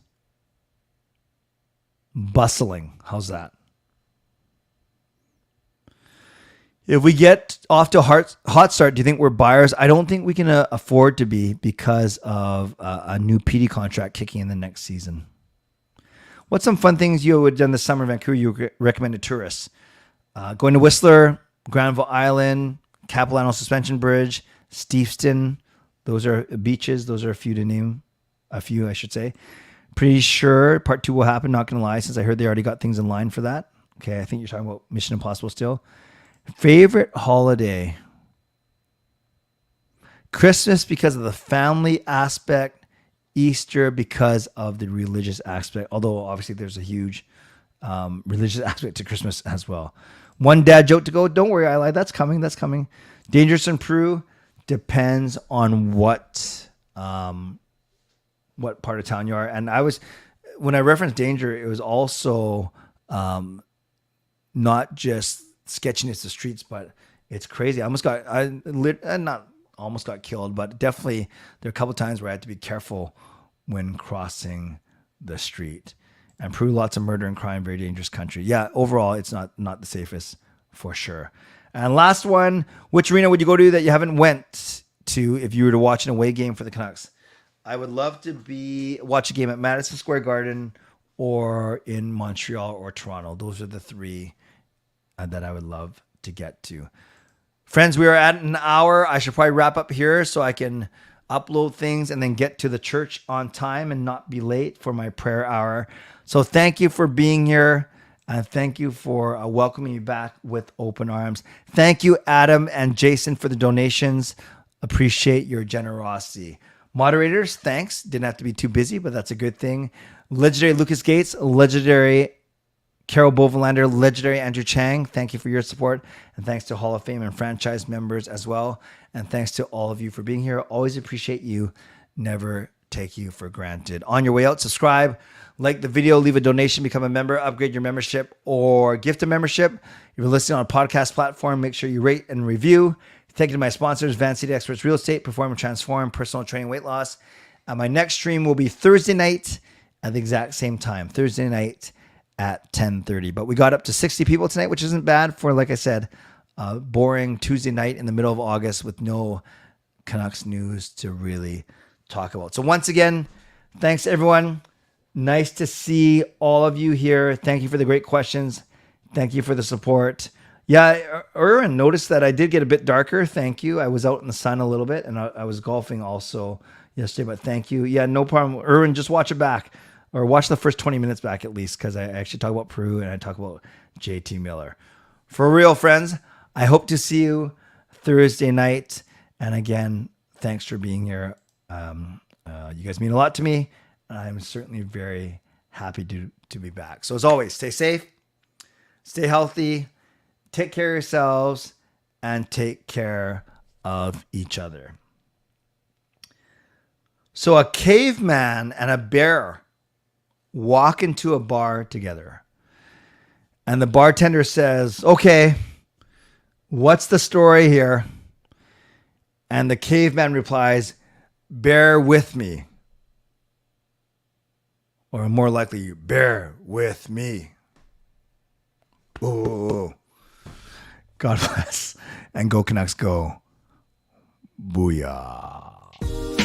bustling. How's that? If we get off to a hot start, do you think we're buyers? I don't think we can afford to be because of a new PD contract kicking in the next season. What's some fun things you would have done this summer in Vancouver you recommend to tourists? Going to Whistler, Granville Island, Capilano Suspension Bridge, Steveston. Those are beaches. Those are a few to name. A few, I should say. Pretty sure part 2 will happen. Not going to lie, since I heard they already got things in line for that. Okay, I think you're talking about Mission Impossible still. Favorite holiday? Christmas because of the family aspect. Easter because of the religious aspect. Although obviously there's a huge religious aspect to Christmas as well. One dad joke to go. Don't worry, I lied. That's coming. That's coming. Dangerous in Peru depends on what part of town you are. And when I referenced danger, it was also not just sketchiness of streets, but it's crazy. I not almost got killed, but definitely there are a couple of times where I had to be careful when crossing the street. And Peru, lots of murder and crime, very dangerous country. Yeah, overall, it's not the safest for sure. And last one, which arena would you go to that you haven't went to if you were to watch an away game for the Canucks? I would love to watch a game at Madison Square Garden or in Montreal or Toronto. Those are the 3 that I would love to get to. Friends, we are at an hour. I should probably wrap up here so I can upload things and then get to the church on time and not be late for my prayer hour. So thank you for being here. And thank you for welcoming me back with open arms. Thank you, Adam and Jason, for the donations. Appreciate your generosity. Moderators, thanks. Didn't have to be too busy, but that's a good thing. Legendary Lucas Gates, legendary Carol Bovenlander, legendary Andrew Chang, thank you for your support. And thanks to Hall of Fame and franchise members as well. And thanks to all of you for being here. Always appreciate you. Never take you for granted. On your way out, subscribe, like the video, leave a donation, become a member, upgrade your membership, or gift a membership. If you're listening on a podcast platform, make sure you rate and review. Thank you to my sponsors, Van City Experts Real Estate, Perform and Transform, Personal Training, Weight Loss. And my next stream will be Thursday night at the exact same time. Thursday night at 10:30. But we got up to 60 people tonight, which isn't bad for, like I said, boring Tuesday night in the middle of August with no Canucks news to really talk about. So once again, thanks everyone. Nice to see all of you here. Thank you for the great questions. Thank you for the support. Yeah, Erwin, noticed that I did get a bit darker. Thank you. I was out in the sun a little bit, and I was golfing also yesterday, but thank you. Yeah, no problem. Erwin, just watch it back, or watch the first 20 minutes back at least, because I actually talk about Peru and I talk about JT Miller. For real, friends, I hope to see you Thursday night. And again, thanks for being here. You guys mean a lot to me, and I'm certainly very happy to be back. So as always, stay safe, stay healthy, take care of yourselves, and take care of each other. So a caveman and a bear walk into a bar together. And the bartender says, "Okay, what's the story here?" And the caveman replies, "Bear with me." Or more likely, "Bear with me." Oh. God bless. And go Canucks go. Booyah.